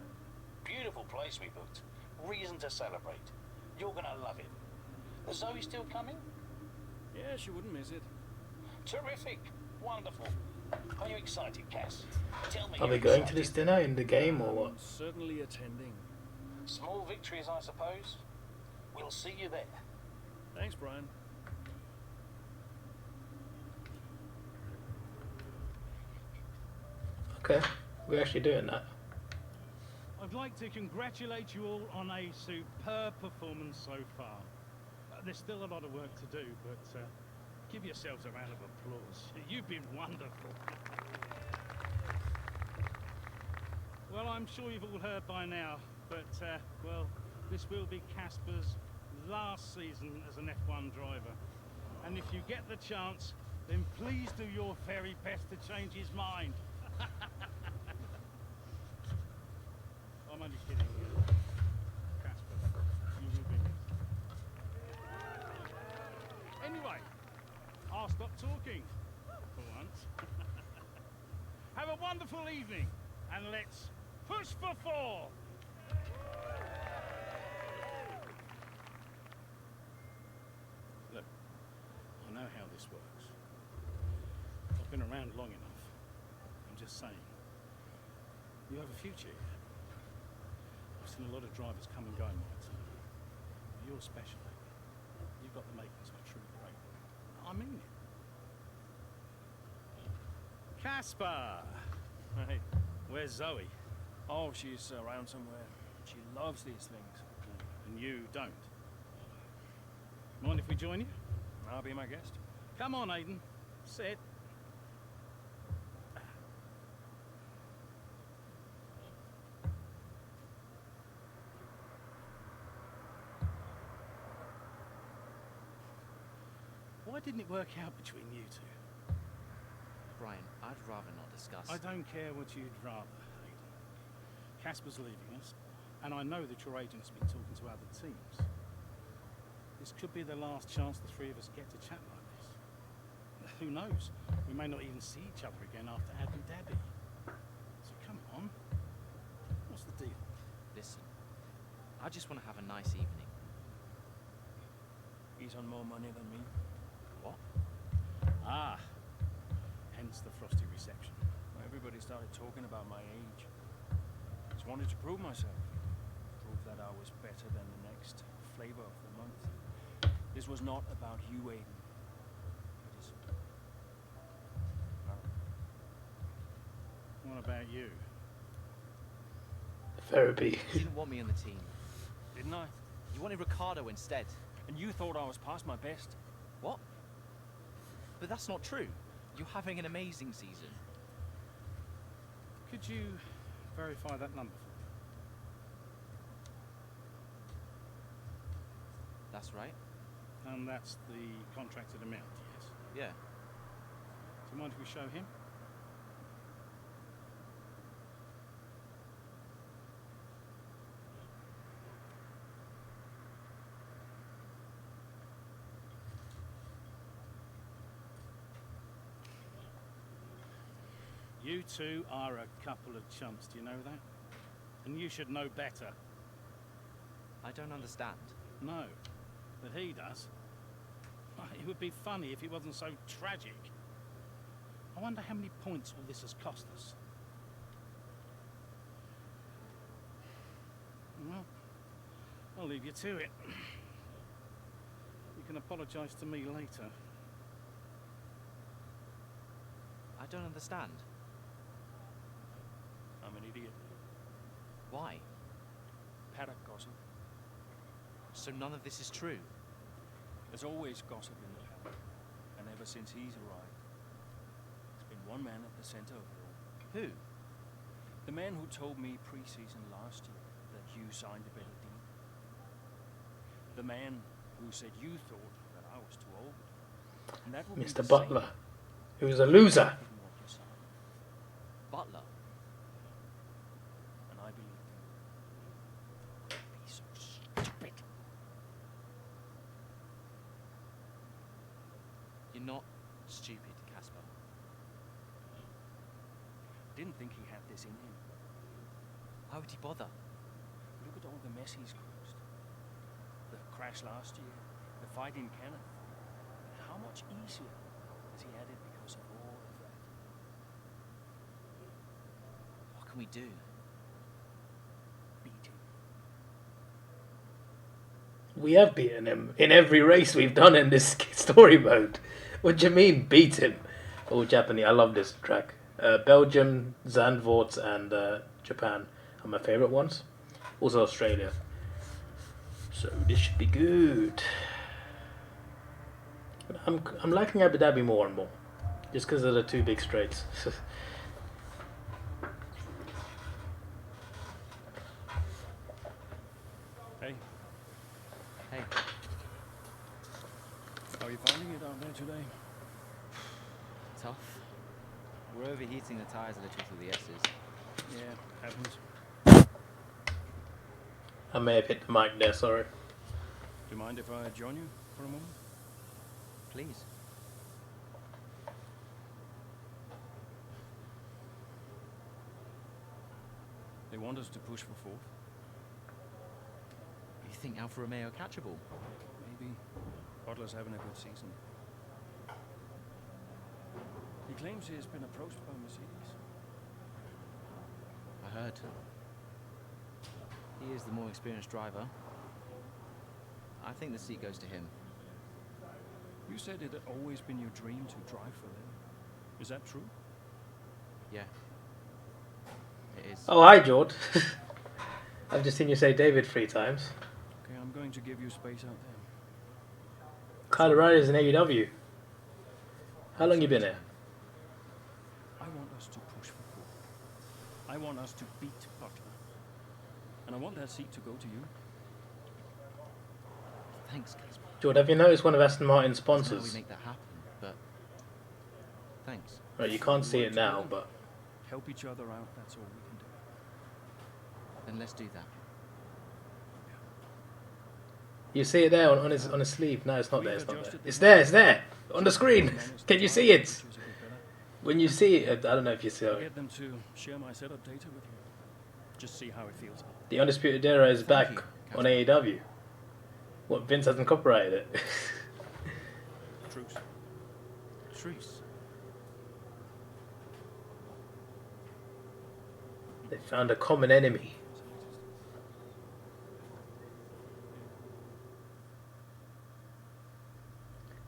Beautiful place we booked. Reason to celebrate. You're gonna love it. Is Zoe still coming?
Yeah, she wouldn't miss it.
Terrific. Wonderful. Are you excited, Cass? Tell me.
Are we
you're
going to
excited.
this dinner in the game or
I'm
what?
certainly attending.
Small victories, I suppose. We'll see you there.
Thanks, Brian.
Okay, we're actually doing that.
I'd like to congratulate you all on a superb performance so far. There's still a lot of work to do, but give yourselves a round of applause. You've been wonderful. Well, I'm sure you've all heard by now, but, well, this will be Casper's last season as an F1 driver. And if you get the chance, then please do your very best to change his mind. I'm only kidding you. Casper, you will be missed. Anyway, I'll stop talking for once. Have a wonderful evening, and let's push for 4! Look, I know how this works. I've been around long enough. I'm just saying. You have a future here. I've seen a lot of drivers come and go in my time. But you're special, Amy. You've got the makings of a true great one. I mean it. Casper! Hey, where's Zoe?
Oh, she's around somewhere. She loves these things.
And you don't? Mind if we join you?
I'll be my guest.
Come on, Aiden. Sit. Why didn't it work out between you two?
Brian, I'd rather not discuss.
I don't care what you'd rather, Aiden. Casper's leaving us, and I know that your agent's been talking to other teams. This could be the last chance the three of us get to chat like this. Who knows? We may not even see each other again after Abu Dhabi. So come on. What's the deal?
Listen, I just want to have a nice evening.
He's on more money than me.
What?
Ah. Hence the frosty reception.
Everybody started talking about my age. Just wanted to prove myself. Prove that I was better than the next flavor of the month. This was not about you, Aiden. It is...
What about you?
Therapy.
You didn't want me on the team.
Didn't I?
You wanted Ricardo instead.
And you thought I was past my best.
What? But that's not true. You're having an amazing season.
Could you verify that number for me?
That's right.
And that's the contracted amount, yes?
Yeah.
Do you mind if we show him? You two are a couple of chumps, do you know that? And you should know better.
I don't understand.
No, but he does. It would be funny if it wasn't so tragic. I wonder how many points all this has cost us. Well, I'll leave you to it. You can apologise to me later.
I don't understand.
I'm an idiot.
Why?
Paddock gossip.
So none of this is true?
There's always gossip in the paddock. And ever since he's arrived, there's been one man at the center of it all.
Who?
The man who told me pre-season last year that you signed a better deal. The man who said you thought that I was too old. And that would be
Mr.
the
Butler,
same
who's a loser.
in what you signed.
Butler?
And I believed him. Don't be so stupid.
didn't think he had this in him.
Why would he bother?
Look at all the mess he's caused. The crash last year, the fight in Canada. How much easier has he had it because of all of that?
What can we do?
Beat him.
We have beaten him in every race we've done in this story mode. What do you mean, beat him? Oh, Japanese. I love this track. Belgium, Zandvoort, and Japan are my favourite ones. Also Australia. So this should be good. I'm liking Abu Dhabi more and more, just because of the two big straights.
Hey.
Hey.
How are you finding it out there today?
Tough. We're overheating the tyres a little through the S's.
Yeah, happens.
I may have hit the mic there, sorry.
Do you mind if I join you for a moment?
Please.
They want us to push for fourth.
You think Alfa Romeo catchable?
Maybe. Butler's having a good season. He claims he has been approached by Mercedes.
I heard. He is the more experienced driver. I think the seat goes to him.
You said it had always been your dream to drive for them. Is that true?
Yeah. It is.
Oh, hi, George. I've just seen you say David 3 times.
Okay, I'm going to give you space out there.
Kyle Ryder's in AEW. How long you been here?
I want us to push for fourth. I want us to beat Butler. And I want that seat to go to you.
Thanks, Casper.
George, have you noticed one of Aston Martin's
That's how
sponsors?
we make that happen, but thanks.
Right, you can't see it now,
together.
but
Help each other out, that's all we can do.
Then let's do that.
you see it there on his sleeve. No, it's not there. It's not there. It's there. It's there on the screen. Can you see it? When you see it, I don't know if you see
I'll
it.
get them to share my setup data with you. Just see how it feels.
The Undisputed Era is back
you,
on AEW. What, Vince hasn't copyrighted it?
Truce.
Truce.
They found a common enemy.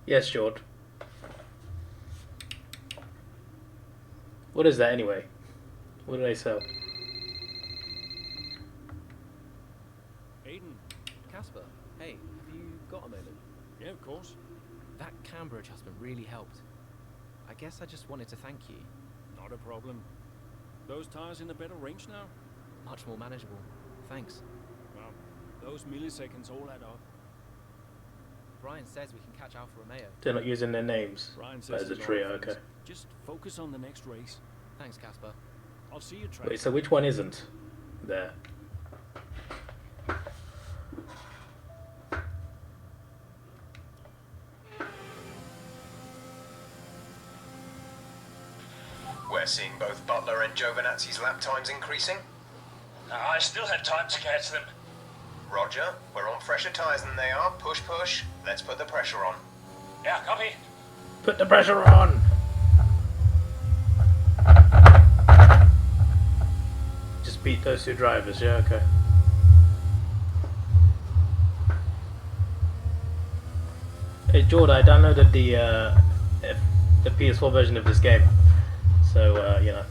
Yes, George. What is that anyway? What do they sell?
Aiden.
Casper, hey, have you got a moment?
Yeah, of course.
That camber adjustment really helped. I guess I just wanted to thank you.
Not a problem. Those tires in a better range now?
Much more manageable. Thanks.
Well, those milliseconds all add up.
Brian says we can catch Alfa Romeo.
They're not using their names.
Brian
But
says
as a
he's
trio,
all
okay.
friends. Just focus on the next race.
Thanks, Casper.
I'll see you, Travis.
Wait, so which one isn't there?
We're seeing both Butler and Giovinazzi's lap times increasing.
I still have time to catch them.
Roger, we're on fresher tyres than they are. Push, push. Let's put the pressure on.
Yeah, copy.
Put the pressure on! Just beat those two drivers, yeah, okay. Hey Jordan, I downloaded the PS4 version of this game, so you know.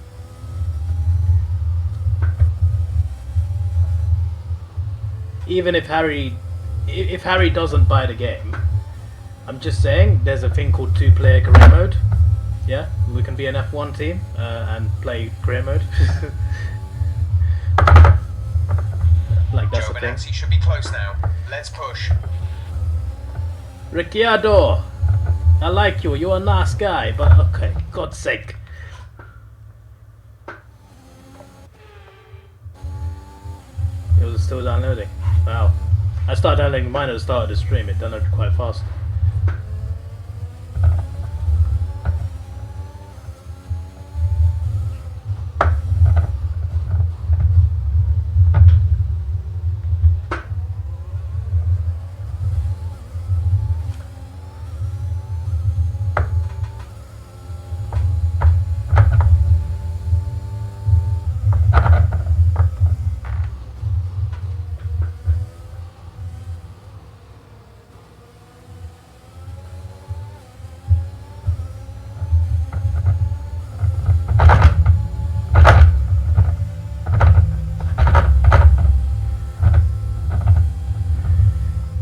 Even if Harry doesn't buy the game, I'm just saying there's a thing called 2-player career mode. Yeah, we can be an F1 team and play career mode. Like that's the thing.
Giovinazzi should be close now. Let's push.
Ricciardo, I like you. You're a nice guy, but okay, God's sake. It was still downloading. Wow. I started downloading mine at the start of the stream. It downloaded quite fast.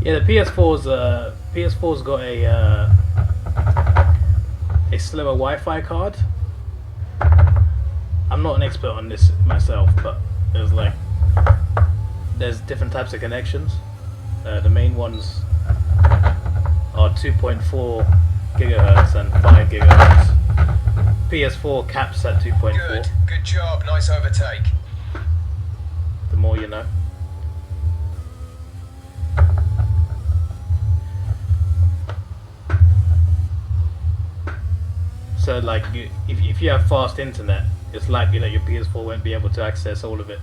Yeah, the PS4's got a slimmer Wi-Fi card. I'm not an expert on this myself, but there's different types of connections. The main ones are 2.4 gigahertz and 5 gigahertz. PS4 caps at 2.4.
Good job. Nice overtake.
The more you know. So if you have fast internet, it's likely that your PS4 won't be able to access all of it.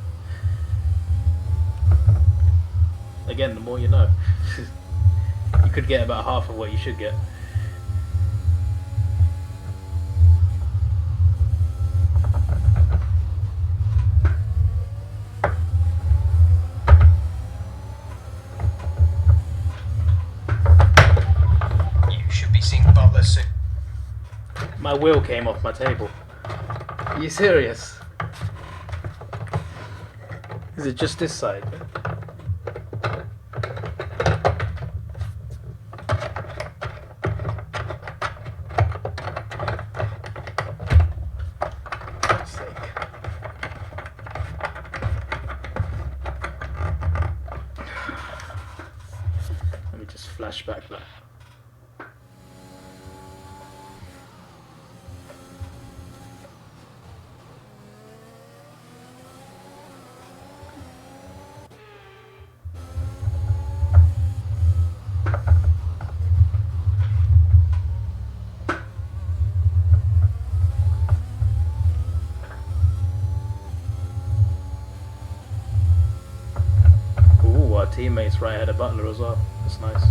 Again, the more you know. You could get about half of what you should get.
You should be seeing Butler soon.
My wheel came off my table. Are you serious? Is it just this side? Let me just flashback that. Ooh, our teammates right ahead of Butler as well. That's nice.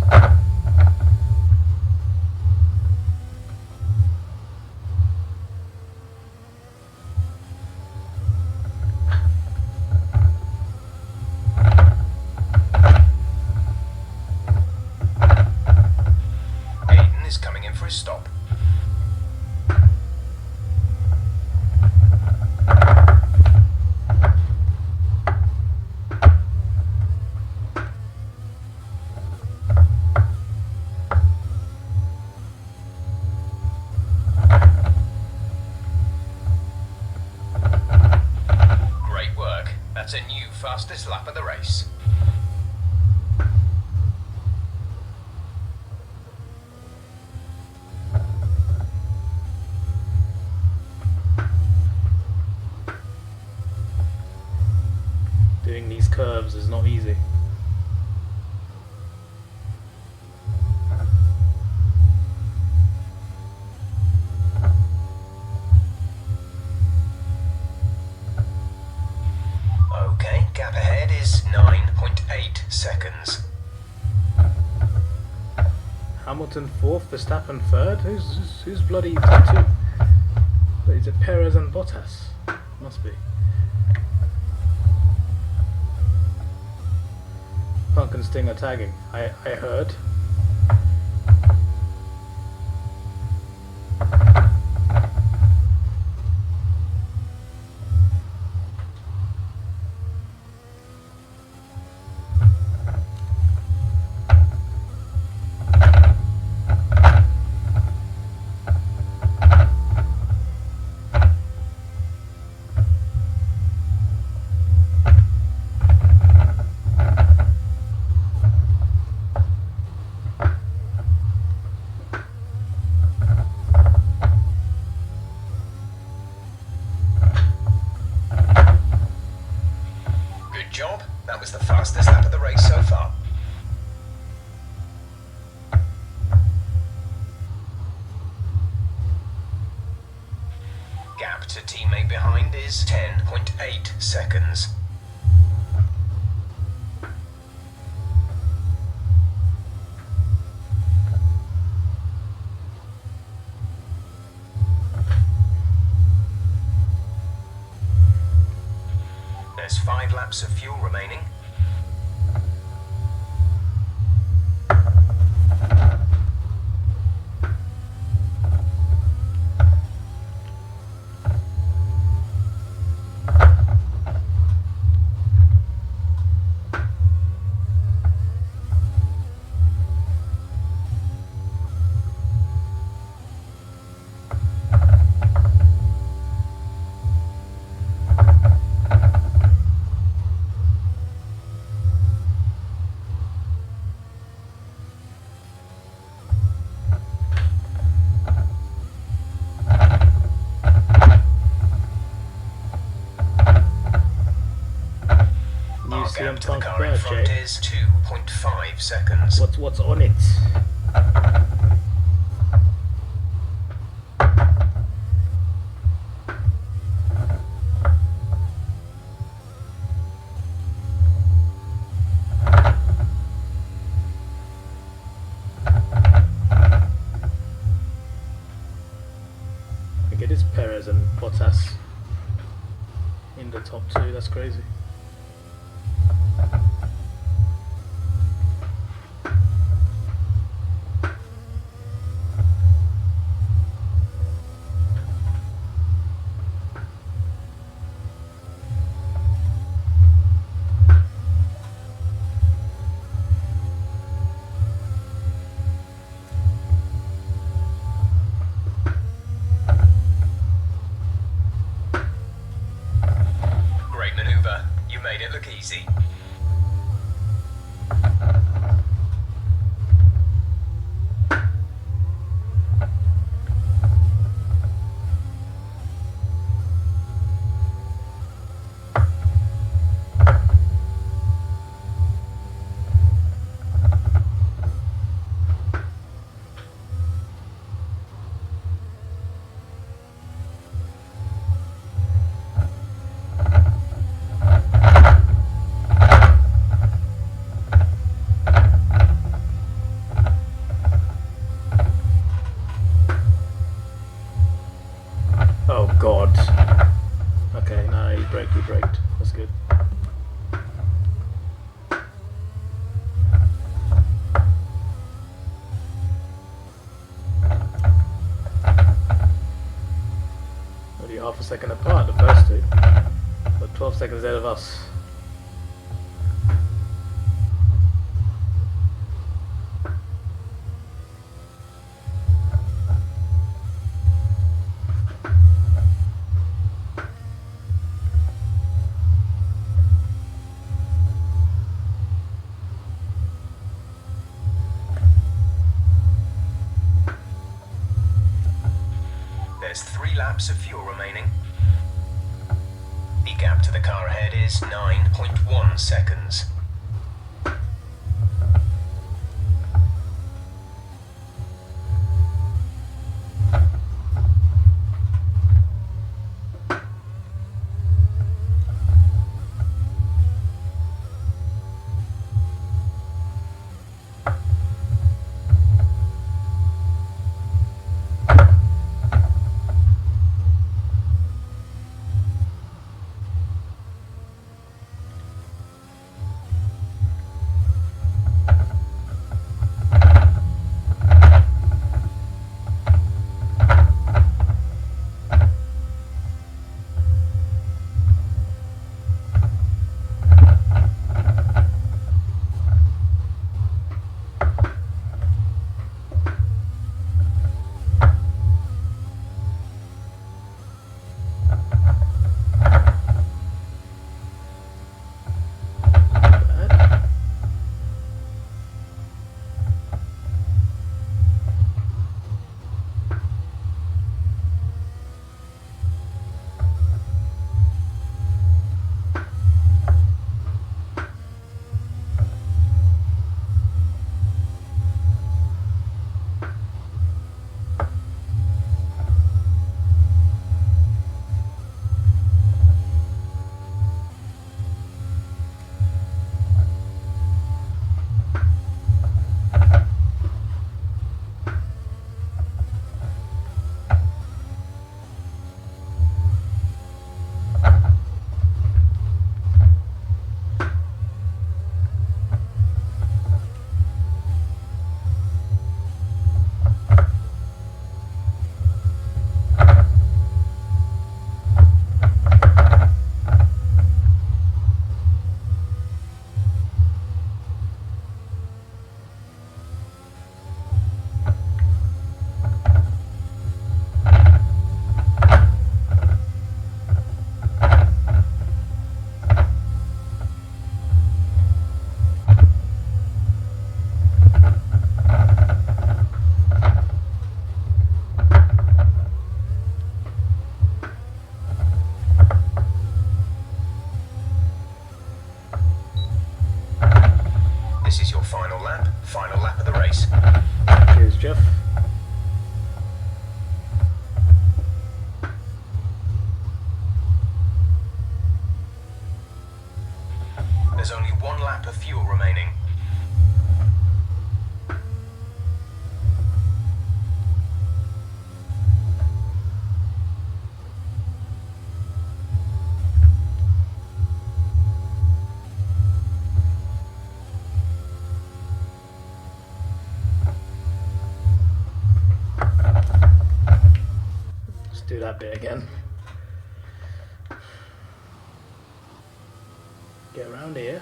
Aiden is coming in for his stop. Great work. That's a new fastest lap of the race.
Doing these curves is not easy.
Okay, gap ahead is 9.8 seconds.
Hamilton fourth, Verstappen third. Who's bloody top two? But is it Perez and Bottas? Must be. Punk and Sting are tagging. I heard.
Good job. That was the fastest lap of the race so far. Gap to teammate behind is 10.8 seconds. There's 5 laps of fuel remaining.
new
car gap
CM
to the
Punk
car in
badge,
front
eh?
is 2.5 seconds.
What's on it? It is Perez and Bottas in the top two. That's crazy.
Great maneuver. You made it look easy.
Oh god. Okay, no, he braked. That's good. Only half a second apart, the first two. But 12 seconds ahead of us.
There's 3 laps of fuel remaining. The gap to the car ahead is 9.1 seconds. final lap of the race.
Cheers, Jeff.
There's only 1 lap of fuel remaining.
Let's do that bit again. Get around here.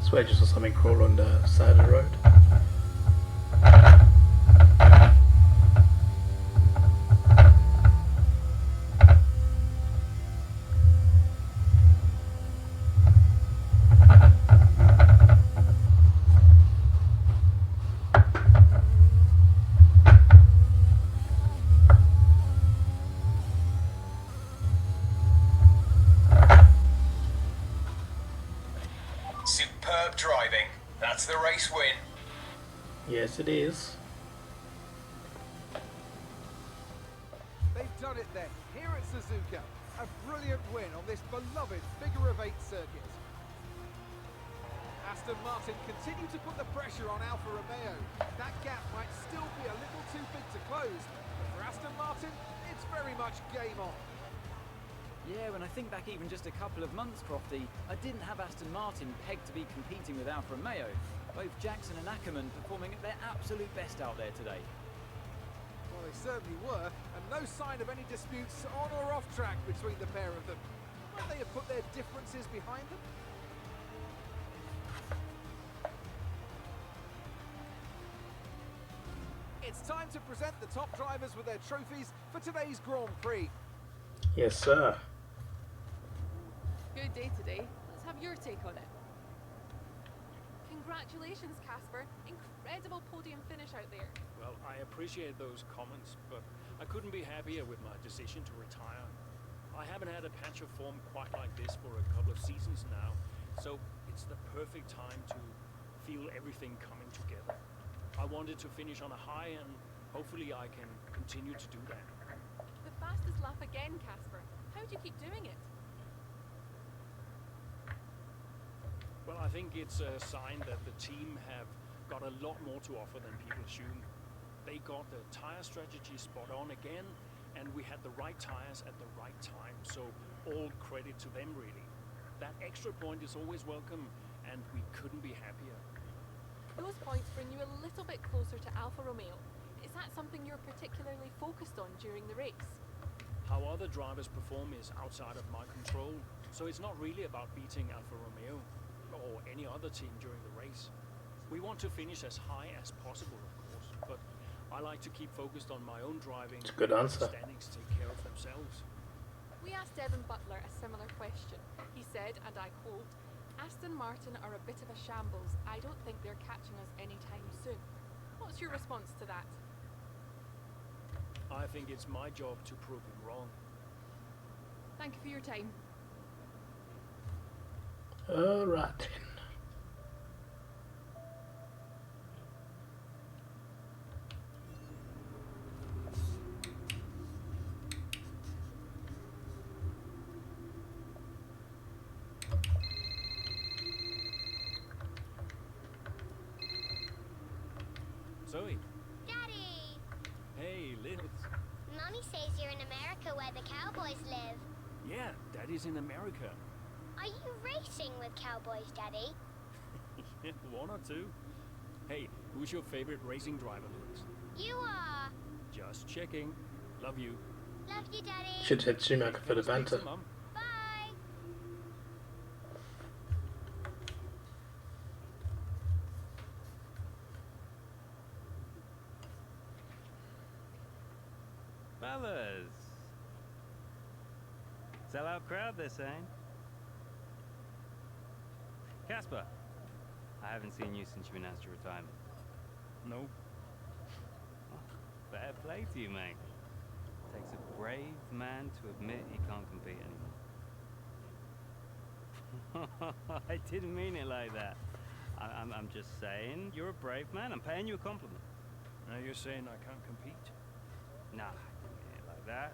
Swear just saw something crawl on the side of the road.
Superb driving. That's the race win.
Yes, it is.
They've done it then, here at Suzuka. A brilliant win on this beloved figure-of-8 circuit. Aston Martin continue to put the pressure on Alfa Romeo. That gap might still be a little too big to close, but for Aston Martin, it's very much game on.
Yeah, when I think back even just a couple of months, Crofty, I didn't have Aston Martin pegged to be competing with Alfa Romeo. Both Jackson and Ackerman performing at their absolute best out there today.
Well, they certainly were, and no sign of any disputes on or off track between the pair of them. Might they have put their differences behind them? It's time to present the top drivers with their trophies for today's Grand Prix.
Yes, sir.
Good day today. Let's have your take on it.
Congratulations, Casper. Incredible podium finish out there.
Well, I appreciate those comments, but I couldn't be happier with my decision to retire. I haven't had a patch of form quite like this for a couple of seasons now, so it's the perfect time to feel everything coming together. I wanted to finish on a high, and hopefully I can continue to do that.
The fastest lap again, Casper. How do you keep doing it?
Well, I think it's a sign that the team have got a lot more to offer than people assume. They got the tire strategy spot on again, and we had the right tires at the right time, so all credit to them, really. That extra point is always welcome, and we couldn't be happier.
Those points bring you a little bit closer to Alfa Romeo. Is that something you're particularly focused on during the race?
How other drivers perform is outside of my control, so it's not really about beating Alfa Romeo or any other team during the race. We want to finish as high as possible, of course, but I like to keep focused on my own driving.
It's a good answer.
The standings take care of themselves.
We asked Devin Butler a similar question. He said, and I quote, "Aston Martin are a bit of a shambles. I don't think they're catching us anytime soon." What's your response to that?
I think it's my job to prove him wrong.
Thank you for your time.
Alright then.
Zoe.
Daddy!
Hey, Liz.
Mommy says you're in America where the cowboys live.
Yeah, Daddy's in America.
Are you racing with cowboys, Daddy?
Yeah, one or two. Hey, who's your favorite racing driver, Liz?
You are.
Just checking. Love you.
Love you, Daddy.
Should hit Schumacher for the banter.
Mum.
Bye.
Fellas! Sell-out crowd, they're saying. Casper, I haven't seen you since you announced your retirement.
No.
Fair play to you, mate. Takes a brave man to admit he can't compete anymore. I didn't mean it like that. I'm just saying, you're a brave man. I'm paying you a compliment.
Now you're saying I can't compete?
Nah, I didn't mean it like that.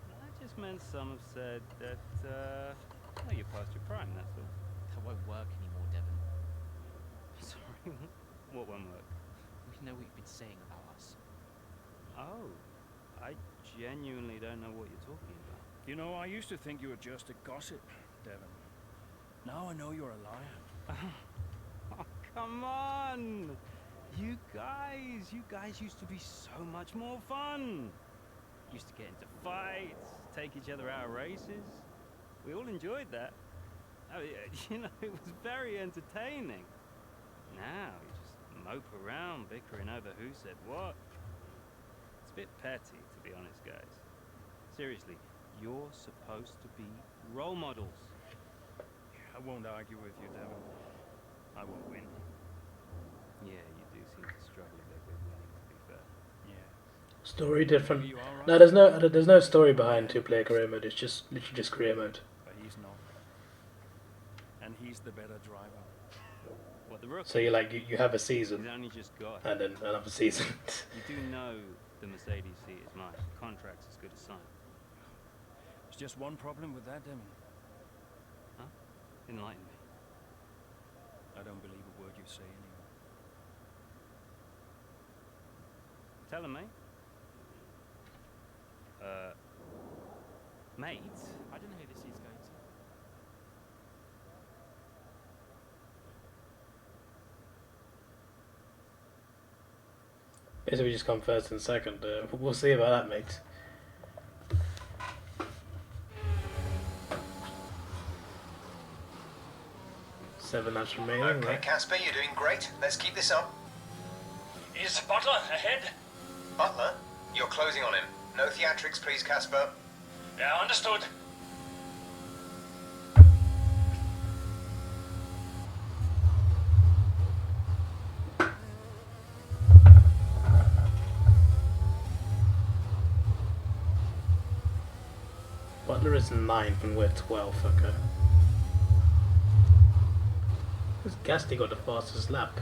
I just meant some have said that, well, you're past your prime, that's all.
That won't work anymore, Devon.
Sorry, what won't work?
We know what you've been saying about us.
Oh, I genuinely don't know what you're talking about.
You know, I used to think you were just a gossip, Devon. Now I know you're a liar.
Oh, come on! You guys used to be so much more fun. Used to get into fights, take each other out of races. We all enjoyed that. I mean, you know, it was very entertaining. Now, you just mope around bickering over who said what. It's a bit petty, to be honest, guys. Seriously, you're supposed to be role models.
I won't argue with you, Devon. I won't win.
Yeah, you do seem to struggle a bit with winning, to be fair.
Yeah.
Story different.
You all right?
No, there's no story behind two-player career mode. It's just literally just career mode.
But he's not. And he's the better driver.
What, the rookie?
So you have a season,
He's only just got
and then another season.
You do know the Mercedes seat is mine. The contract's as good as signed.
There's just one problem with that, Devon.
Huh? Enlighten me.
I don't believe a word you say anymore.
Tell him, mate. Mate?
I don't know who this is going to.
Basically, we just come first and second. We'll see about that, mate. Seven laps remaining.
Okay,
Right?
Casper, you're doing great. Let's keep this up.
Is Butler ahead?
Butler, you're closing on him. No theatrics, please, Casper.
Yeah, understood.
Butler is 9th and we're 12th, okay. Who's Gasly got the fastest lap?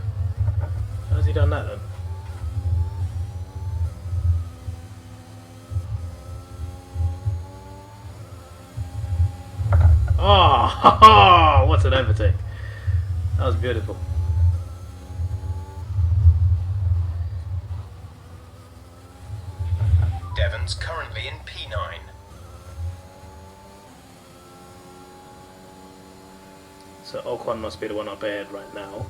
How's he done that then? Oh, what an overtake. That was beautiful.
Devon's currently in P9.
So Ocon must be the one up ahead right now.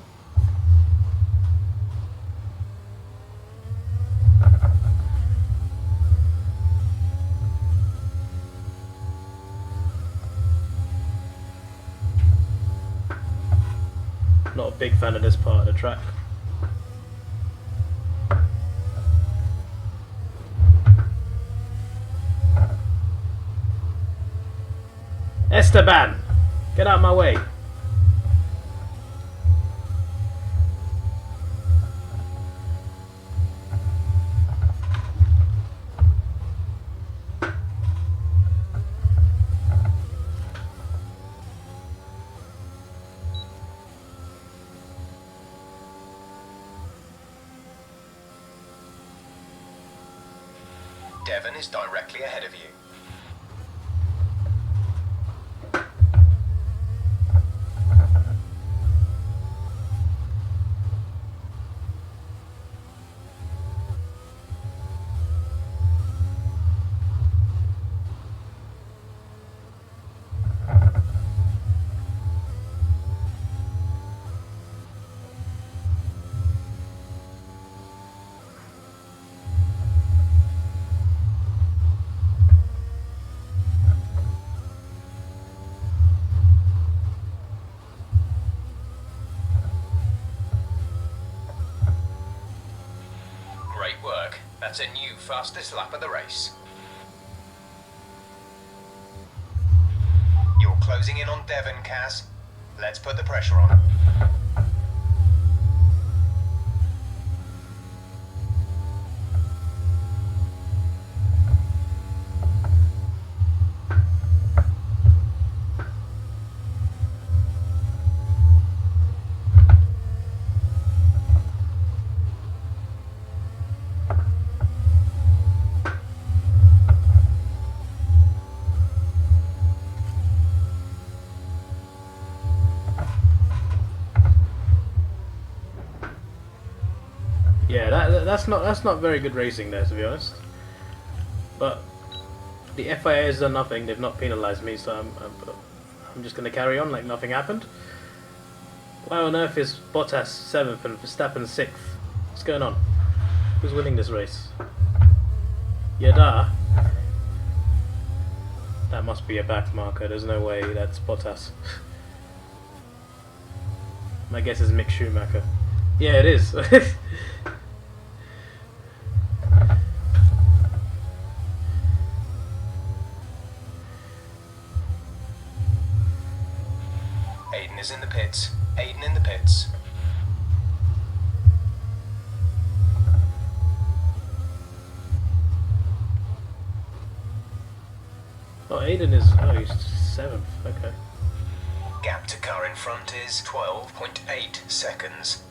Not a big fan of this part of the track. Esteban! Get out of my way!
Devon is directly ahead of you. That's a new fastest lap of the race. You're closing in on Devon, Kaz. Let's put the pressure on.
Yeah, that's not very good racing there, to be honest. But the FIA has done nothing. They've not penalised me, so I'm just going to carry on like nothing happened. Why on earth is Bottas 7th and Verstappen 6th? What's going on? Who's winning this race? Yada. That must be a back marker. There's no way that's Bottas. My guess is Mick Schumacher. Yeah, it is.
Aiden is in the pits. Aiden in the pits.
Oh, Aiden is... oh, he's 7th. Okay.
Gap to car in front is 12.8 seconds.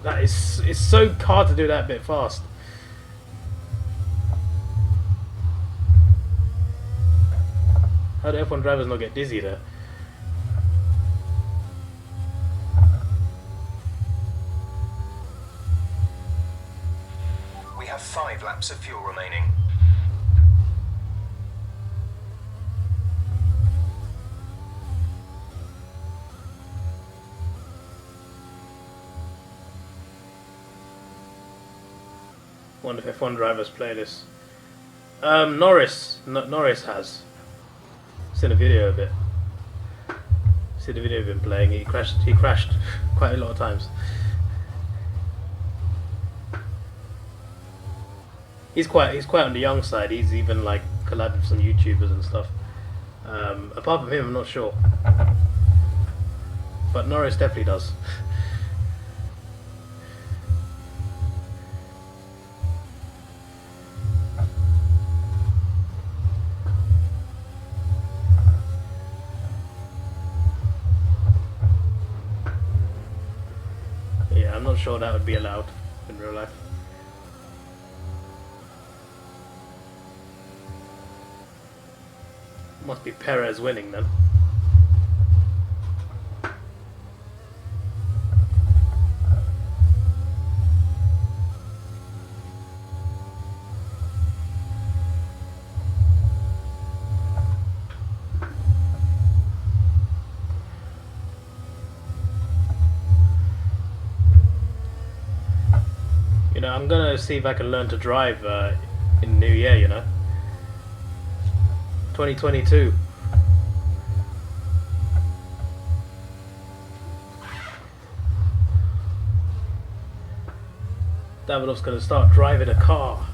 That is... it's so hard to do that bit fast. How do F1 drivers not get dizzy there?
We have 5 laps of fuel remaining.
Wonder if F1 drivers play this. Norris has. Seen a video of it. See the video of him playing. He crashed quite a lot of times. He's quite on the young side. He's even like collabed with some YouTubers and stuff. Apart from him, I'm not sure. But Norris definitely does. Yeah, I'm not sure that would be allowed in real life. Must be Perez winning then. You know, I'm gonna see if I can learn to drive in New Year, you know. 2022. Davidoff's gonna start driving a car.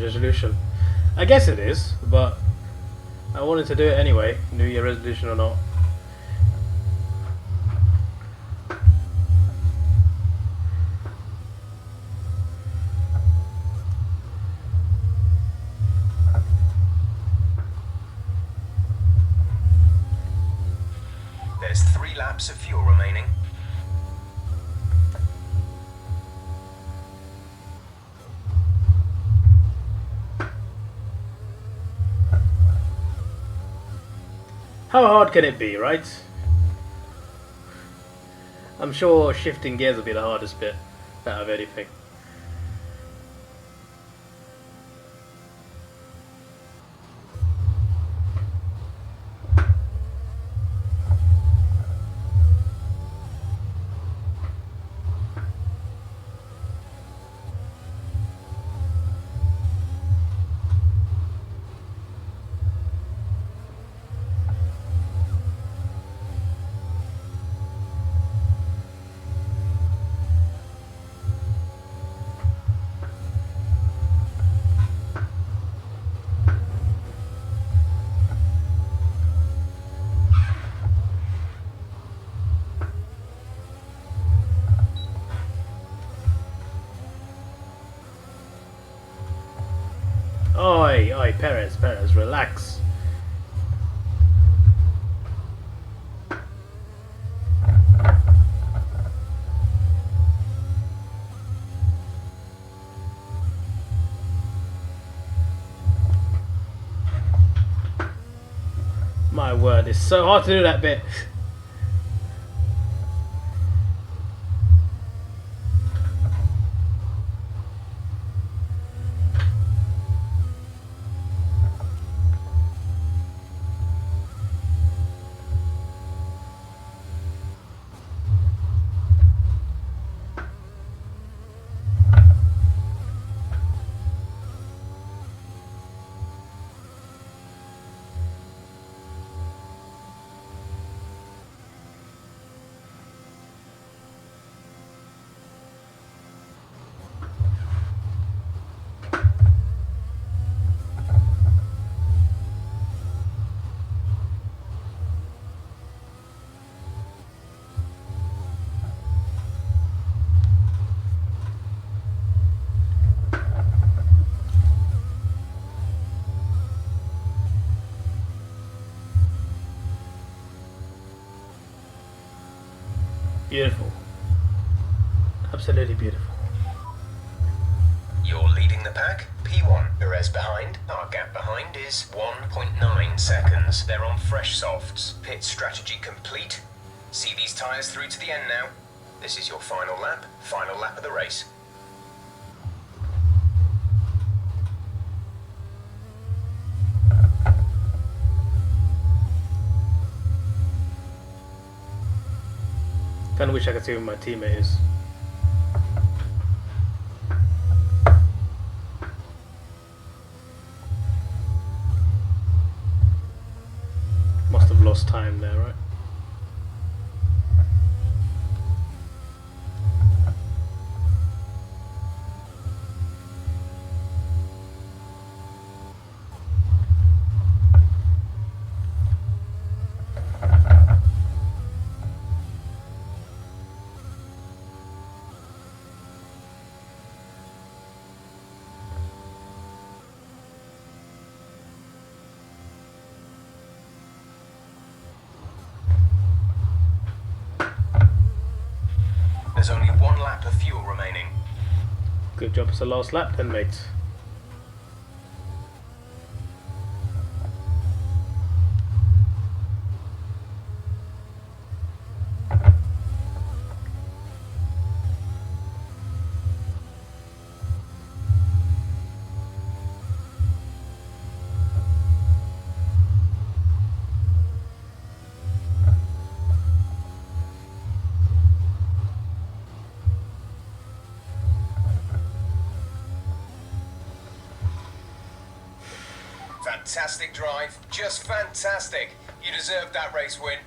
resolution. I guess it is, but I wanted to do it anyway, New Year resolution or not.
There's 3 laps of fuel remaining.
How hard can it be, right? I'm sure shifting gears will be the hardest bit out of anything. Oi, oi, Perez, relax. My word, it's so hard to do that bit. Beautiful. Absolutely beautiful.
You're leading the pack. P1, Perez behind. Our gap behind is 1.9 seconds. They're on fresh softs. Pit strategy complete. See these tyres through to the end now. This is your final lap of the race.
Kinda wish I could see who my teammate is. Must have lost time there, right?
There's only 1 lap of fuel remaining.
Good job, it's the last lap then, mate.
Fantastic drive, just fantastic. You deserved that race win.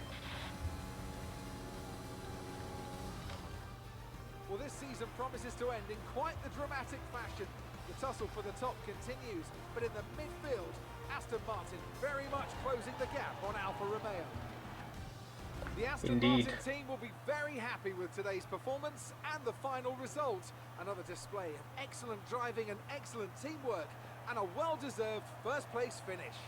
Well, this season promises to end in quite the dramatic fashion. The tussle for the top continues, but in the midfield, Aston Martin very much closing the gap on Alfa Romeo. The Aston Martin team will be very happy with today's performance and the final result. Another display of excellent driving and excellent teamwork, and a well-deserved first-place finish.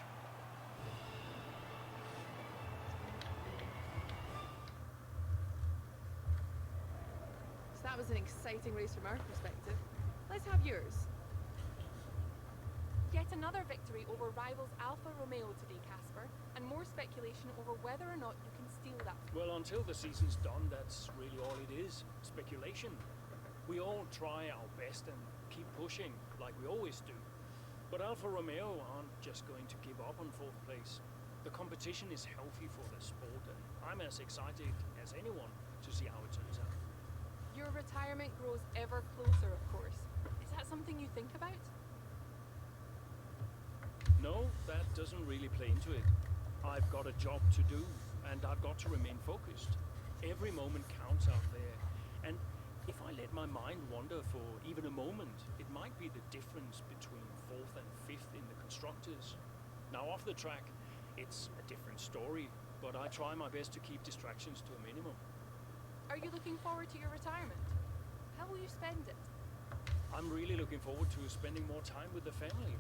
So that was an exciting race from our perspective. Let's have yours.
Yet another victory over rivals Alfa Romeo today, Casper, and more speculation over whether or not you can steal that.
Well, until the season's done, that's really all it is. Speculation. We all try our best and keep pushing, like we always do. But Alfa Romeo aren't just going to give up on 4th place. The competition is healthy for the sport, and I'm as excited as anyone to see how it turns out.
Your retirement grows ever closer, of course. Is that something you think about?
No, that doesn't really play into it. I've got a job to do, and I've got to remain focused. Every moment counts out there, and if I let my mind wander for even a moment, it might be the difference between 4th and 5th in the constructors. Now off the track, it's a different story, but I try my best to keep distractions to a minimum.
Are you looking forward to your retirement? How will you spend it?
I'm really looking forward to spending more time with the family.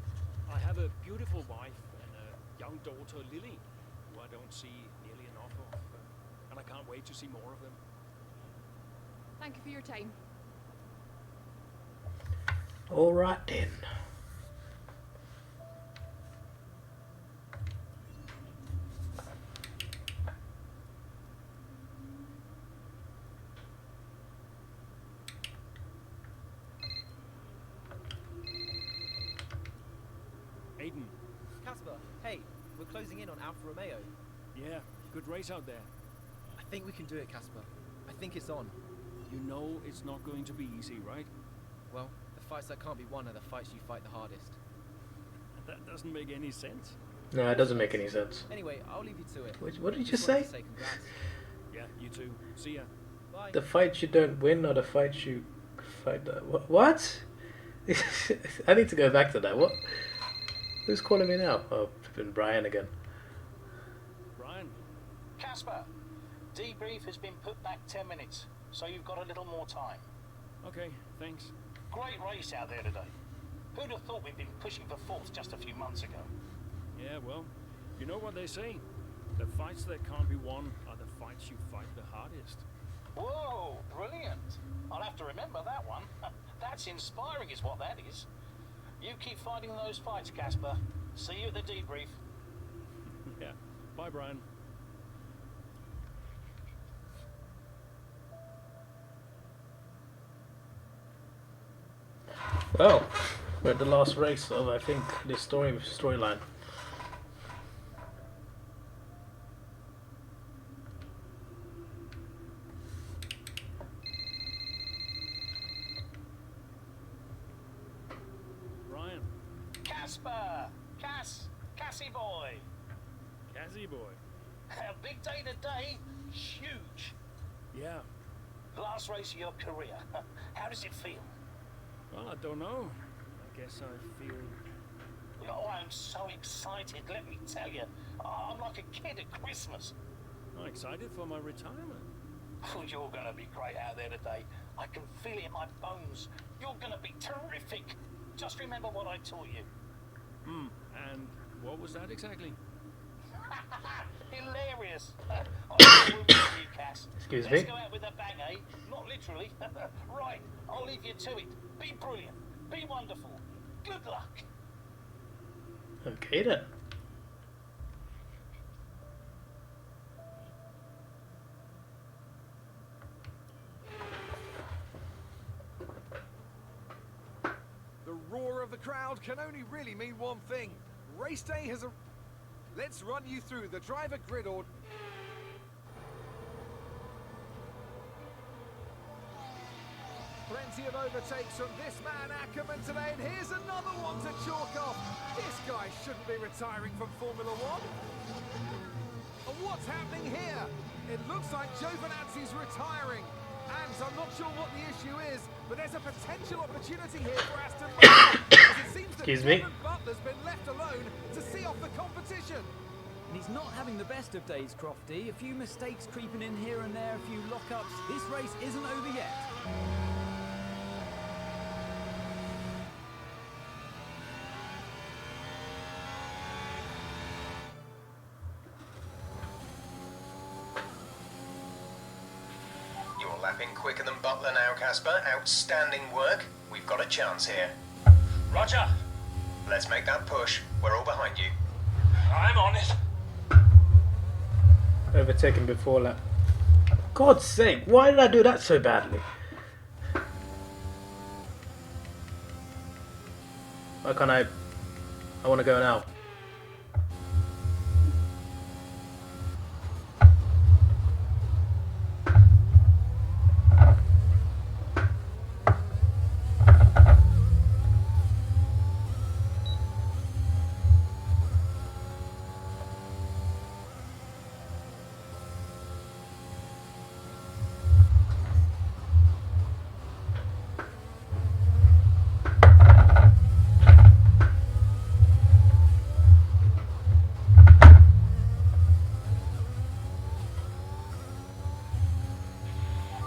I have a beautiful wife and a young daughter, Lily, who I don't see nearly enough of, and I can't wait to see more of them.
Thank you for your time.
All right then.
Aiden.
Casper, hey, we're closing in on Alfa Romeo.
Yeah, good race out there.
I think we can do it, Casper. I think it's on.
You know it's not going to be easy, right?
Well, the fights that can't be won are the fights you fight the hardest.
That doesn't make any sense.
No, it doesn't make any sense.
Anyway, I'll leave you to it.
What did you say?
Congrats.
Yeah, you too. See ya.
Bye.
The fights you don't win are the fights you fight. What? I need to go back to that. What? Who's calling me now? Oh, flipping Brian again.
Brian.
Casper, debrief has been put back 10 minutes, so you've got a little more time.
Okay, thanks.
Great race out there today. Who'd have thought we'd been pushing for 4th just a few months ago?
Yeah, well, you know what they say. The fights that can't be won are the fights you fight the hardest.
Whoa, brilliant. I'll have to remember that one. That's inspiring is what that is. You keep fighting those fights, Casper. See you at the debrief.
Yeah. Bye, Brian.
Well, we're at the last race of, I think, this storyline.
Brian.
Casper! Cassie boy!
Cassie boy.
A big day today. Huge.
Yeah.
Last race of your career. How does it feel?
Well, I don't know. I guess I feel...
Oh, I'm so excited, let me tell you. I'm like a kid at Christmas.
I'm excited for my retirement.
Oh, you're going to be great out there today. I can feel it in my bones. You're going to be terrific. Just remember what I taught you.
And what was that exactly?
Hilarious. I'll with you, Cass.
Excuse
Let's
me?
go out with a bang, eh? Not literally. Right, I'll leave you to it. Be brilliant. Be wonderful. Good luck.
Okay then.
The roar of the crowd can only really mean one thing. Race day has a... Let's run you through the driver grid order. Plenty of overtakes from this man Ackerman today, and here's another one to chalk off. This guy shouldn't be retiring from Formula One. And what's happening here? It looks like Giovinazzi's retiring. And I'm not sure what the issue is, but there's a potential opportunity here for Aston Martin. As it seems that Devon Butler's been left alone to see off the competition.
And he's not having the best of days, Crofty. A few mistakes creeping in here and there, a few lockups. This race isn't over yet.
You're lapping quicker than Butler now, Casper. Outstanding work. We've got a chance here.
Roger.
Let's make that push. We're all behind you.
I'm on it.
Overtaken before lap. God's sake, why did I do that so badly? Why can't I want to go now.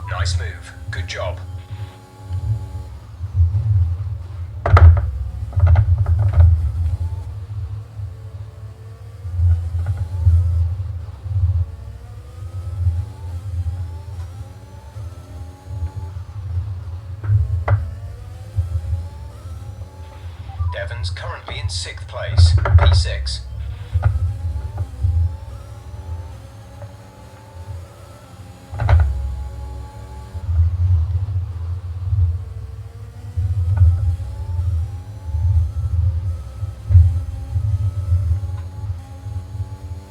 Nice move. Good job. Devon's currently in 6th place, P6.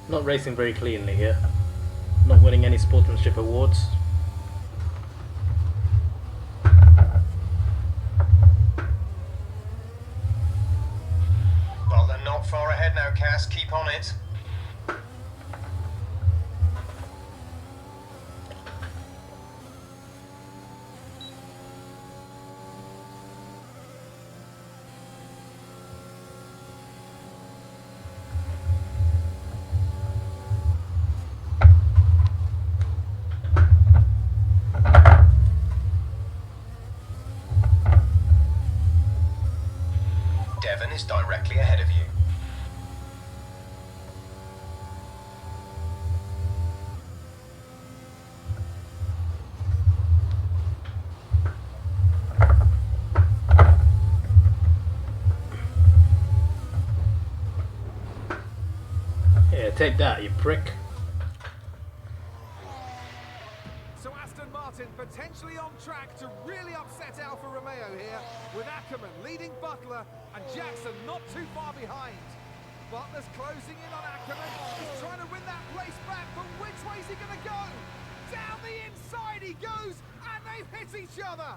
Not racing very cleanly here. Not winning any sportsmanship awards.
Well, they're not far ahead now, Cass. Keep on it. Devon is directly ahead of you.
Yeah, take that, you prick.
So Aston Martin potentially on track to really upset Alfa Romeo here, with Ackerman leading Butler and Jackson not too far behind. Butler's closing in on Ackerman. He's trying to win that place back, but which way's he going to go? Down the inside he goes, and they've hit each other.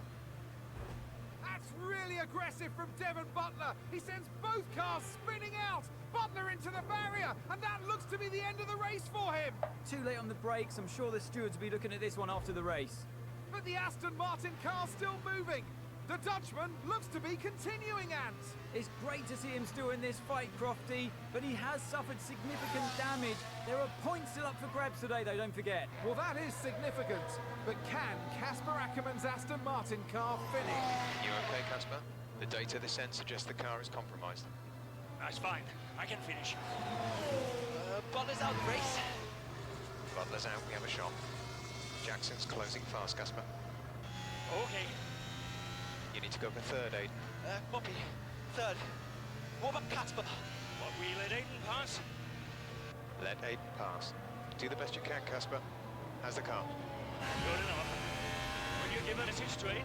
That's really aggressive from Devon Butler. He sends both cars spinning out. Butler into the barrier, and that looks to be the end of the race for him.
Too late on the brakes. I'm sure the stewards will be looking at this one after the race.
But the Aston Martin car's still moving. The Dutchman looks to be continuing, Ant.
It's great to see him still in this fight, Crofty, but he has suffered significant damage. There are points still up for grabs today, though, don't forget.
Well, that is significant. But can Casper Ackerman's Aston Martin car finish?
You okay, Casper? The data this end suggests the car is compromised.
That's fine. I can finish.
Butler's out of the race.
Butler's out, we have a shot. Jackson's closing fast, Casper.
Okay.
You need to go for third, Aiden.
Copy. Third. What about Casper?
What, we let Aiden pass?
Let Aiden pass. Do the best you can, Casper. How's the car?
Good enough. Will you give a message to Aiden?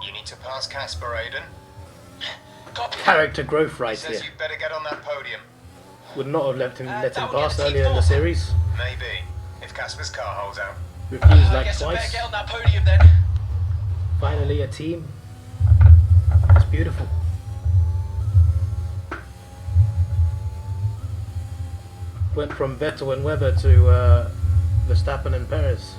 You need to pass Casper, Aiden.
Character growth right
He says
here.
you'd better get on that podium.
Would not have let him pass earlier in the series.
Maybe, if Casper's car holds out.
Refused like
guess I better
twice.
get on that podium then.
Finally a team. It's beautiful. went from Vettel and Webber to Verstappen and Perez.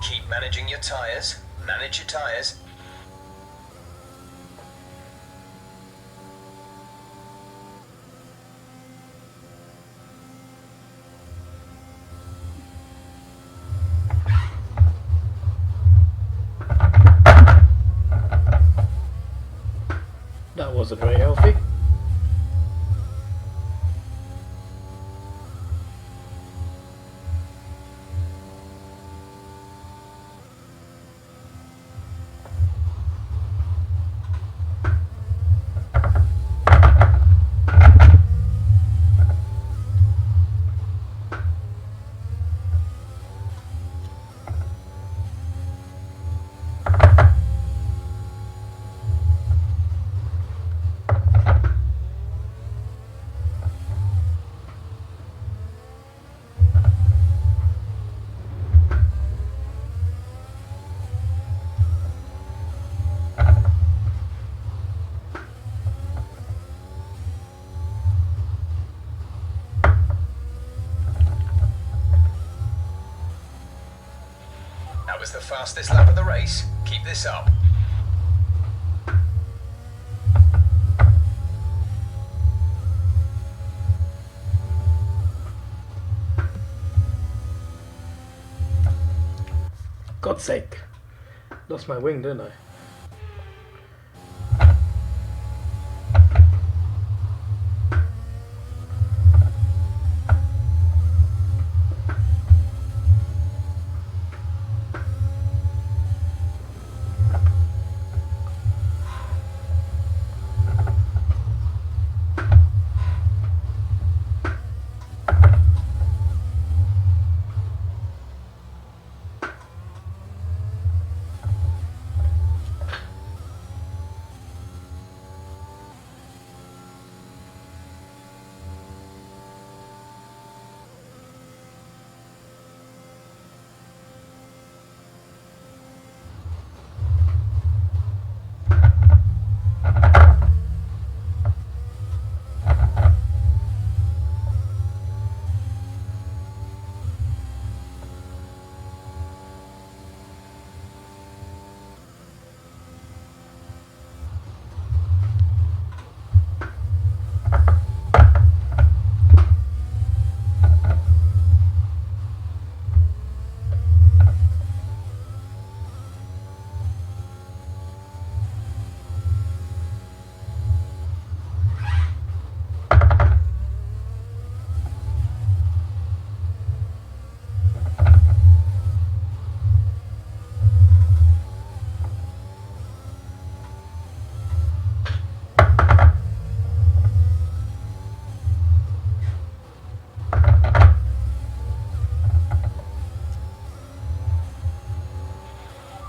Keep managing your tyres. Manage your tyres.
That wasn't very healthy.
That was the fastest lap of the race. Keep this up.
God's sake. Lost my wing, didn't I?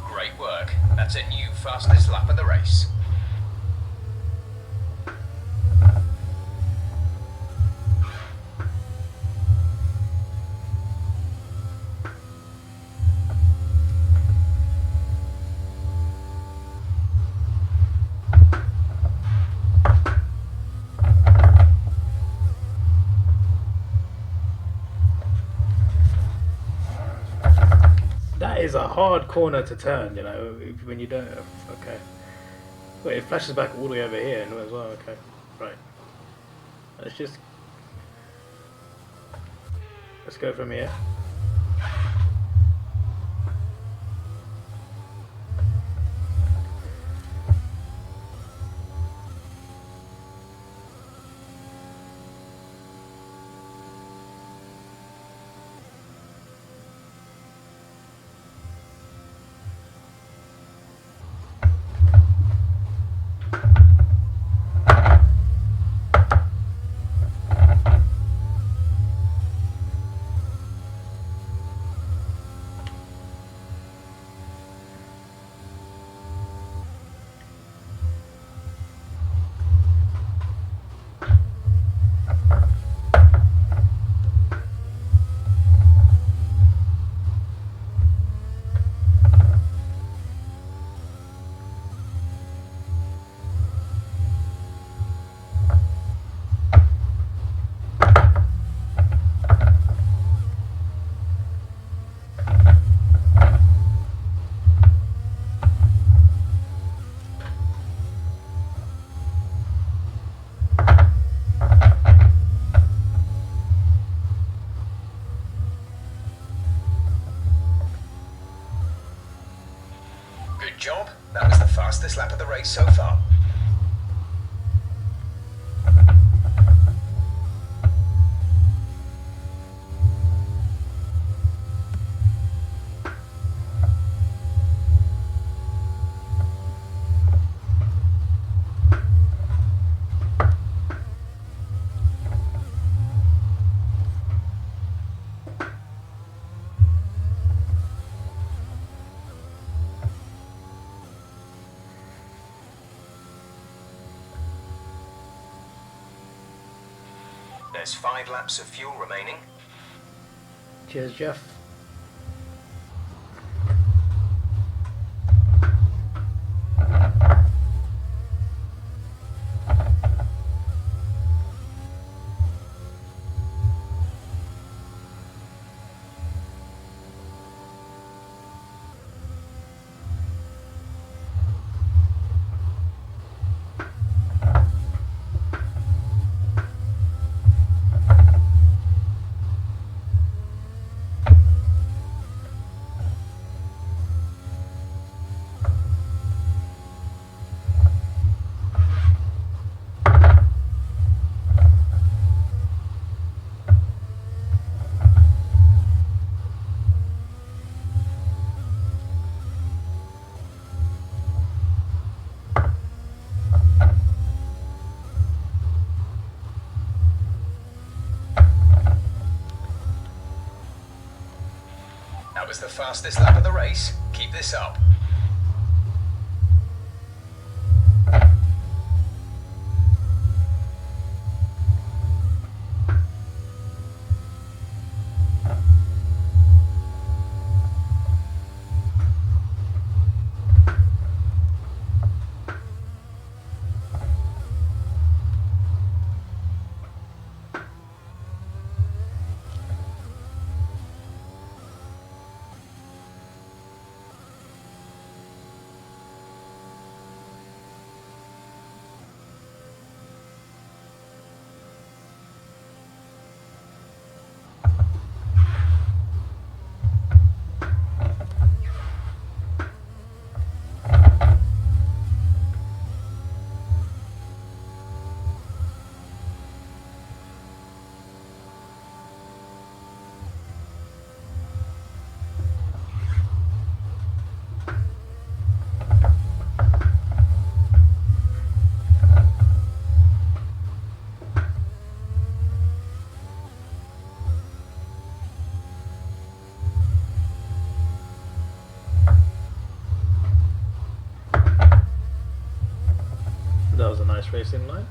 Great work. That's a new fastest lap of the race.
That is a hard corner to turn, you know, when you don't. Okay. Wait, it flashes back all the way over here as well. Okay. Right. Let's go from here.
job. That was the fastest lap of the race so far. There's 5 laps of fuel remaining.
Cheers, Jeff.
That was the fastest lap of the race. Keep this up.
That was a nice racing line.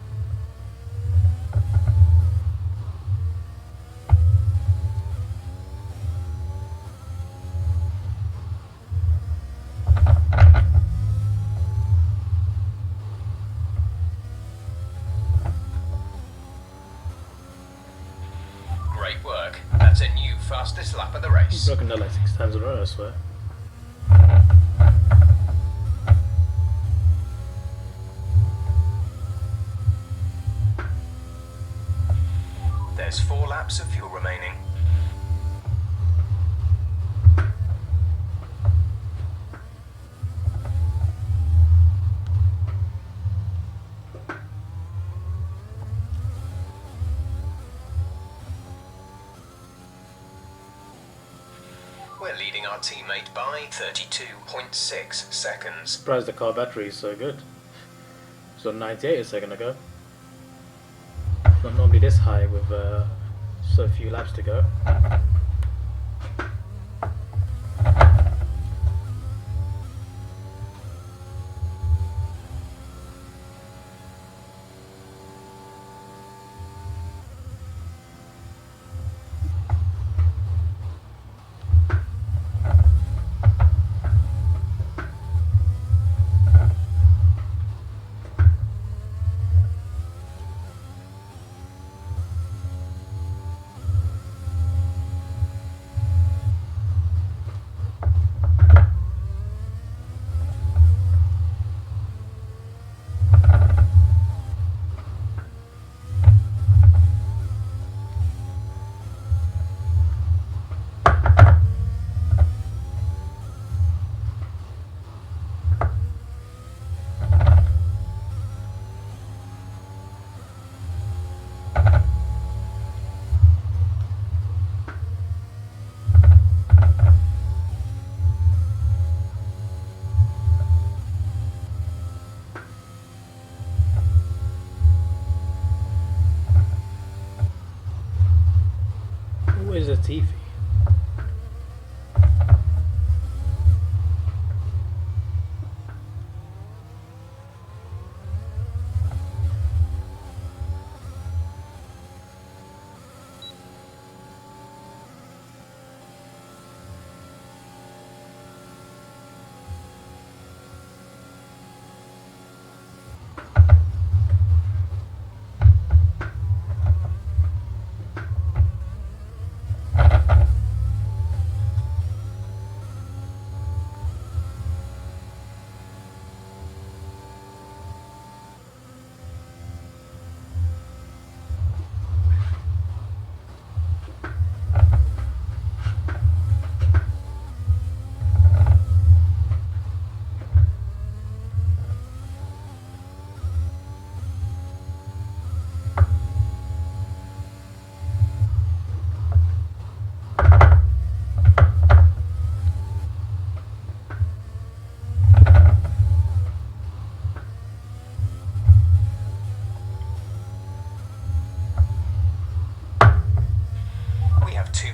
Great work. That's a new fastest lap of the race.
You've broken that like 6 times in a row, I swear.
There's 4 laps of fuel remaining. We're leading our teammate by 32.6 seconds.
Surprised the car battery is so good. It's on 98 a second ago. Not normally this high with so few laps to go.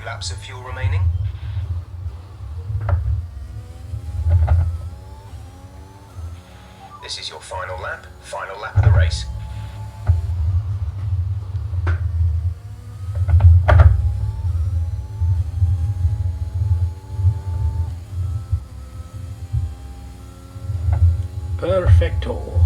2 laps of fuel remaining. This is your final lap of the race.
Perfecto.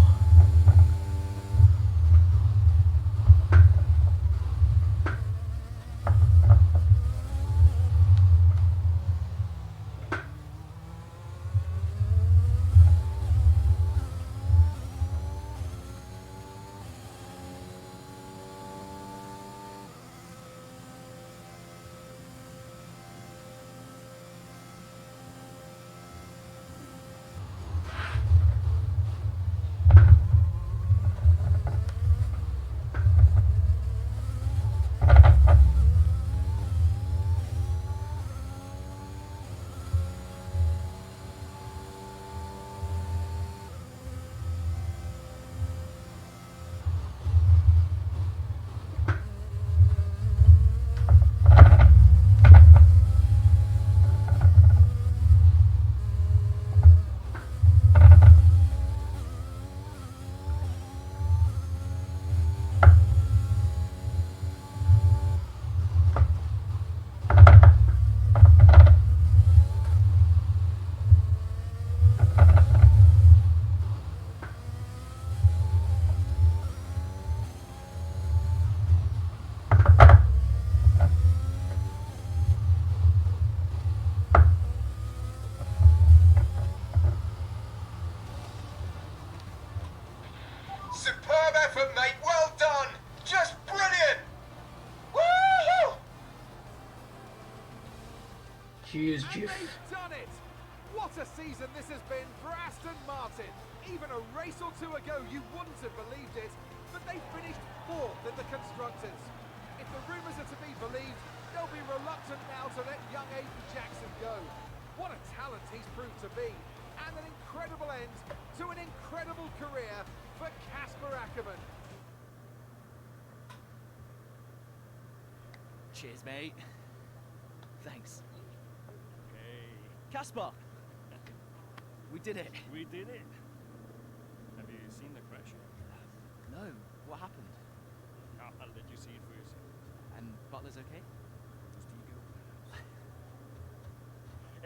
Superb effort, mate. Well done. Just brilliant. Woo!
Cheers,
And
Jiff.
they've done it. What a season this has been for Aston Martin. Even a race or two ago, you wouldn't have believed it, but they finished 4th in the Constructors. If the rumours are to be believed, they'll be reluctant now to let young Aiden Jackson go. What a talent he's proved to be, and an incredible end to an incredible career for Casper Ackerman.
Cheers, mate. Thanks.
Hey,
Casper! We did it.
we did it. Have you seen the crash?
No, what happened?
I'll let you see it for yourself.
And Butler's okay?
Just ego.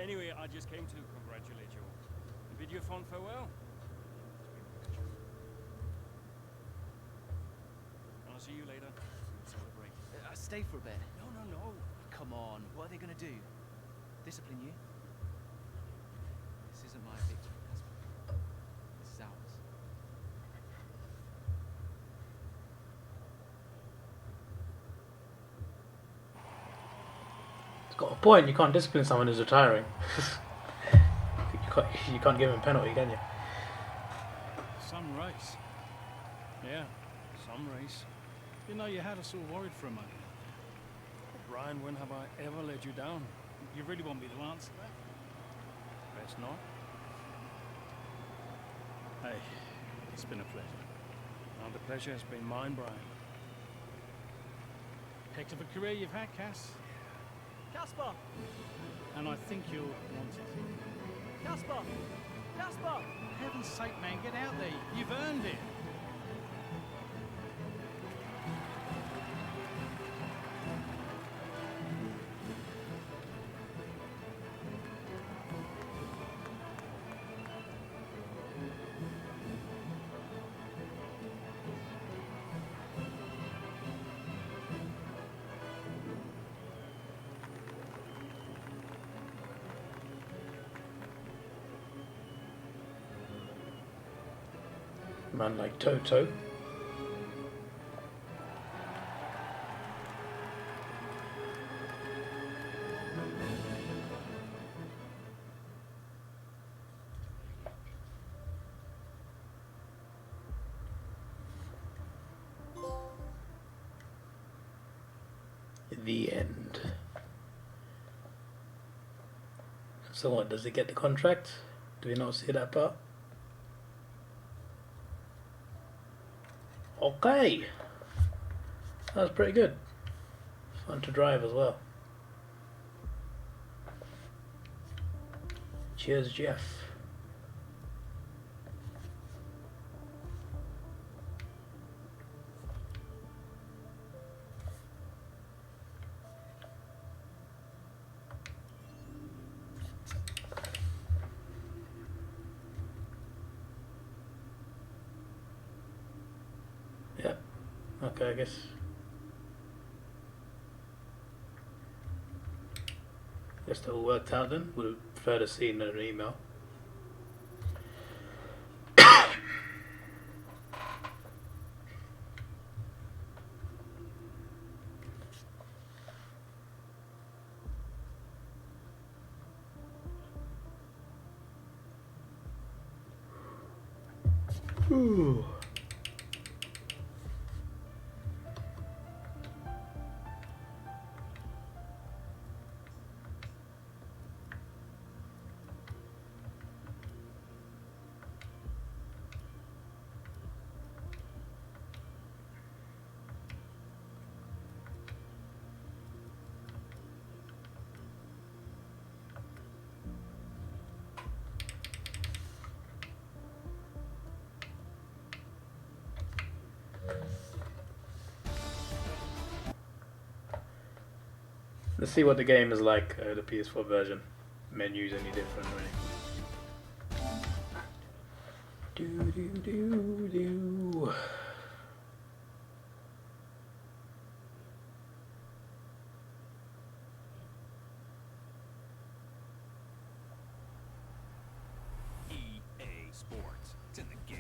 Anyway, I just came to congratulate you. Bid you a fond farewell. And I'll see you later. We'll celebrate.
Stay for a bit.
No.
Come on, what are they going to do? Discipline you? This isn't my victory, Casper. This is ours.
It's got a point. You can't discipline someone who's retiring. you can't give him a penalty, can you?
Some race. Yeah, some race. You know, you had us all worried for a moment.
Brian, when have I ever let you down?
You really want me to answer that?
Best not.
Hey, it's been a pleasure.
And the pleasure has been mine, Brian.
Heck of a career you've had, Cass.
Casper!
And I think you'll want it.
Casper! Casper!
For heaven's sake, man, get out there. You've earned it.
Man like Toto. The end. So what, does he get the contract? Do we not see that part? Okay. That was pretty good. Fun to drive as well. Cheers, Jeff. Yeah. Okay, I guess. Guess that all worked out then. Would have preferred to see in an email. Ooh. Let's see what the game is like, the PS4 version. Menus any different or anything. Do do do do.
EA Sports. It's in the game.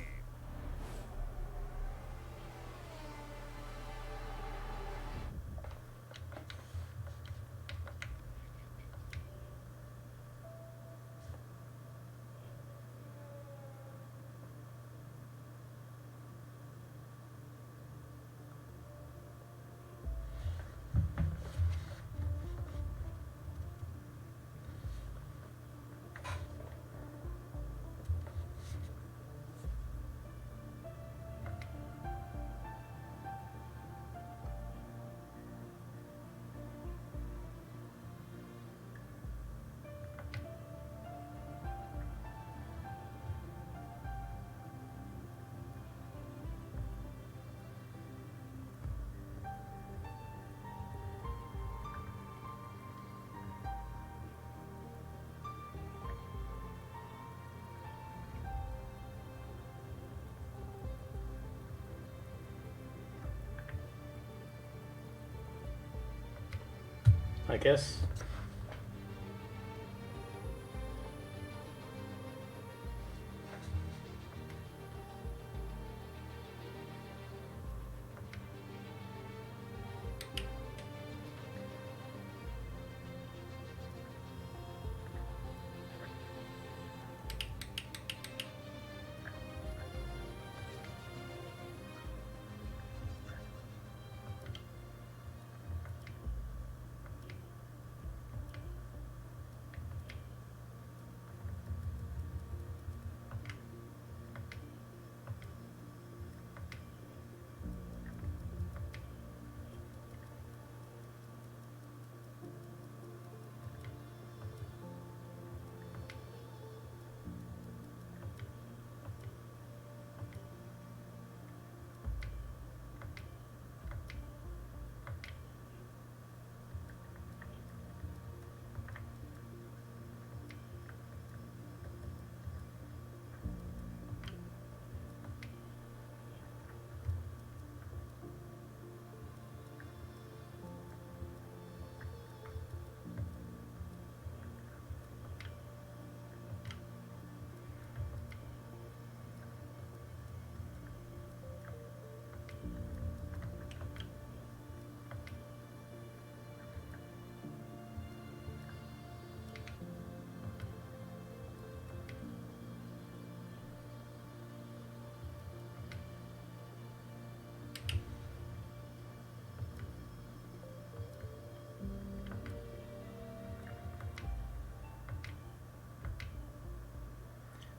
I guess.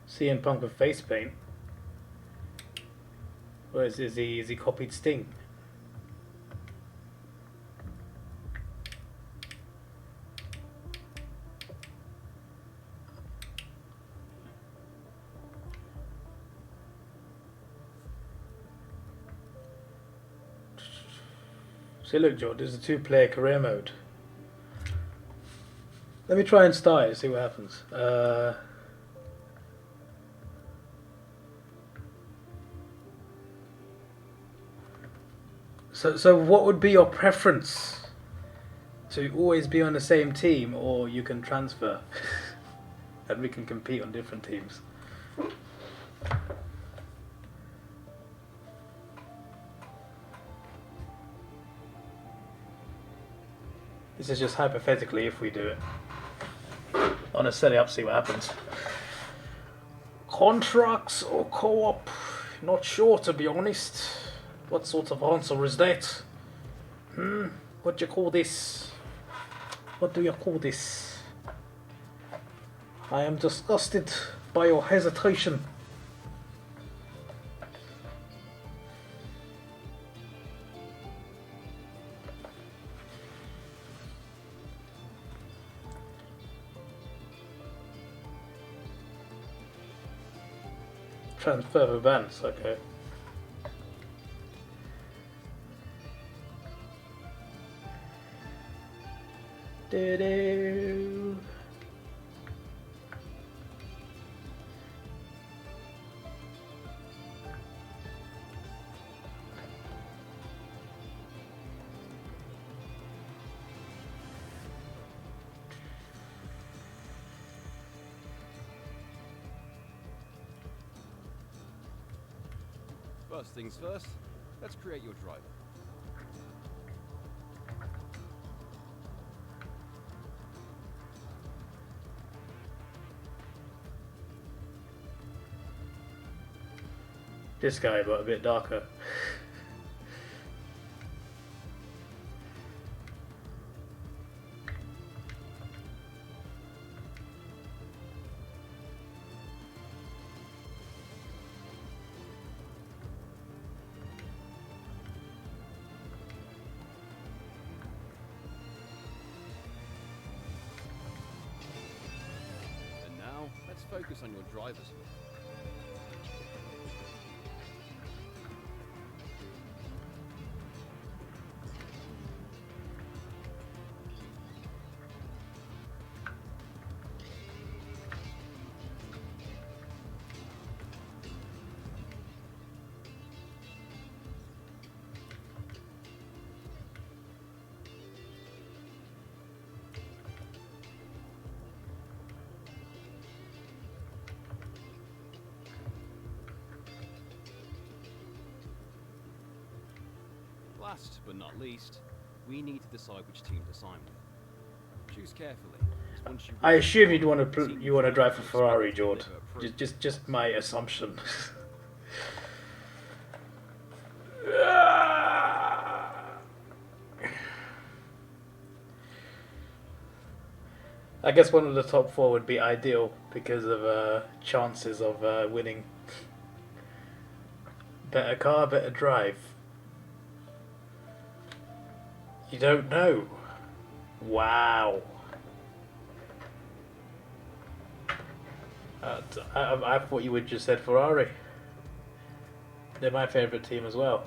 CM Punk with face paint. Or is he copied Sting? See, look, George, there's a 2-player career mode. Let me try and start it, see what happens. So what would be your preference? To always be on the same team, or you can transfer and we can compete on different teams? This is just hypothetically if we do it. I'm gonna set it up, see what happens. Contracts or co-op? Not sure, to be honest. What sort of answer is that? What do you call this? What do you call this? I am disgusted by your hesitation. Transfer of events, okay. Do-do.
First things first, let's create your driver.
This guy, but a bit darker.
And now, let's focus on your driver's look. Last but not least, we need to decide which team to sign with. Choose carefully. Once you
I assume you'd want to drive for Ferrari, George. Just my assumption. I guess one of the top 4 would be ideal because of chances of winning. Better car, better drive. You don't know. Wow. I thought you would just said Ferrari. They're my favourite team as well.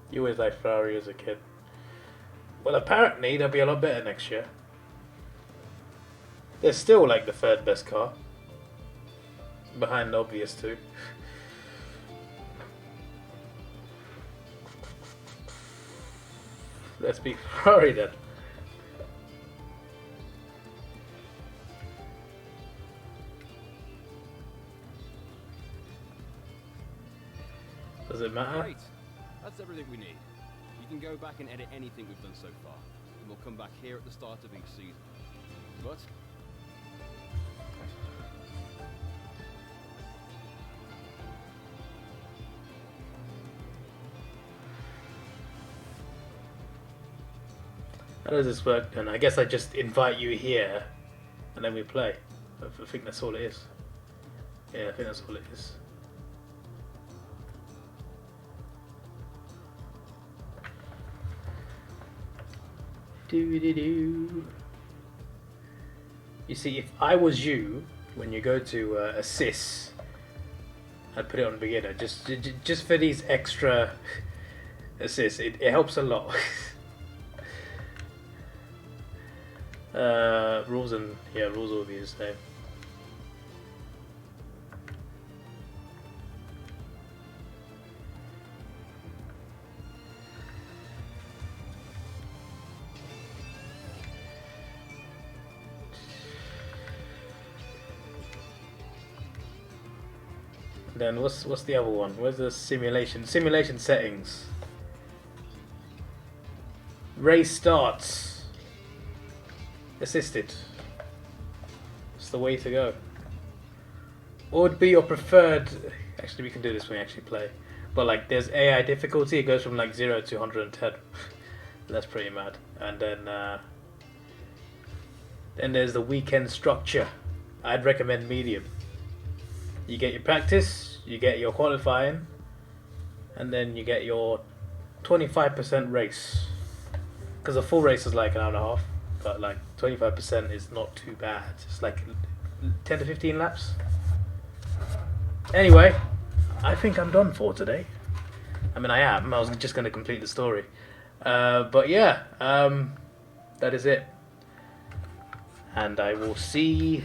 You always liked Ferrari as a kid. Well, apparently they'll be a lot better next year. They're still like the 3rd best car. Behind the obvious 2. Let's be Ferrari then. Does it matter?
Great. That's everything we need. You can go back and edit anything we've done so far, and we'll come back here at the start of each season. But
how does this work then? I guess I just invite you here and then we play. I think that's all it is. Yeah, I think that's all it is. Do-do-do. You see, if I was you, when you go to assist, I'd put it on beginner just for these extra assists. It helps a lot. Rules will be the same. Then what's the other one? Where's the simulation? Simulation settings. Race starts. Assisted. It's the way to go. What would be your preferred? Actually, we can do this when we actually play. But like, there's AI difficulty. It goes from like 0 to 110. That's pretty mad. And then there's the weekend structure. I'd recommend medium. You get your practice, you get your qualifying, and then you get your 25% race. Because a full race is like an hour and a half, but like 25% is not too bad. It's like 10 to 15 laps. Anyway, I think I'm done for today. I mean, I am. I was just going to complete the story. But yeah, that is it. And I will see...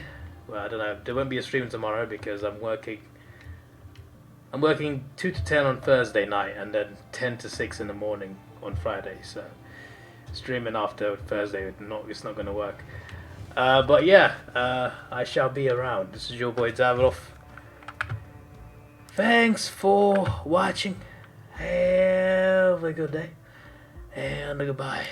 Well, I don't know. There won't be a stream tomorrow because I'm working 2 to 10 on Thursday night and then 10 to 6 in the morning on Friday. So streaming after Thursday, it's not going to work. But yeah, I shall be around. This is your boy Davidoff. Thanks for watching. Have a good day and goodbye.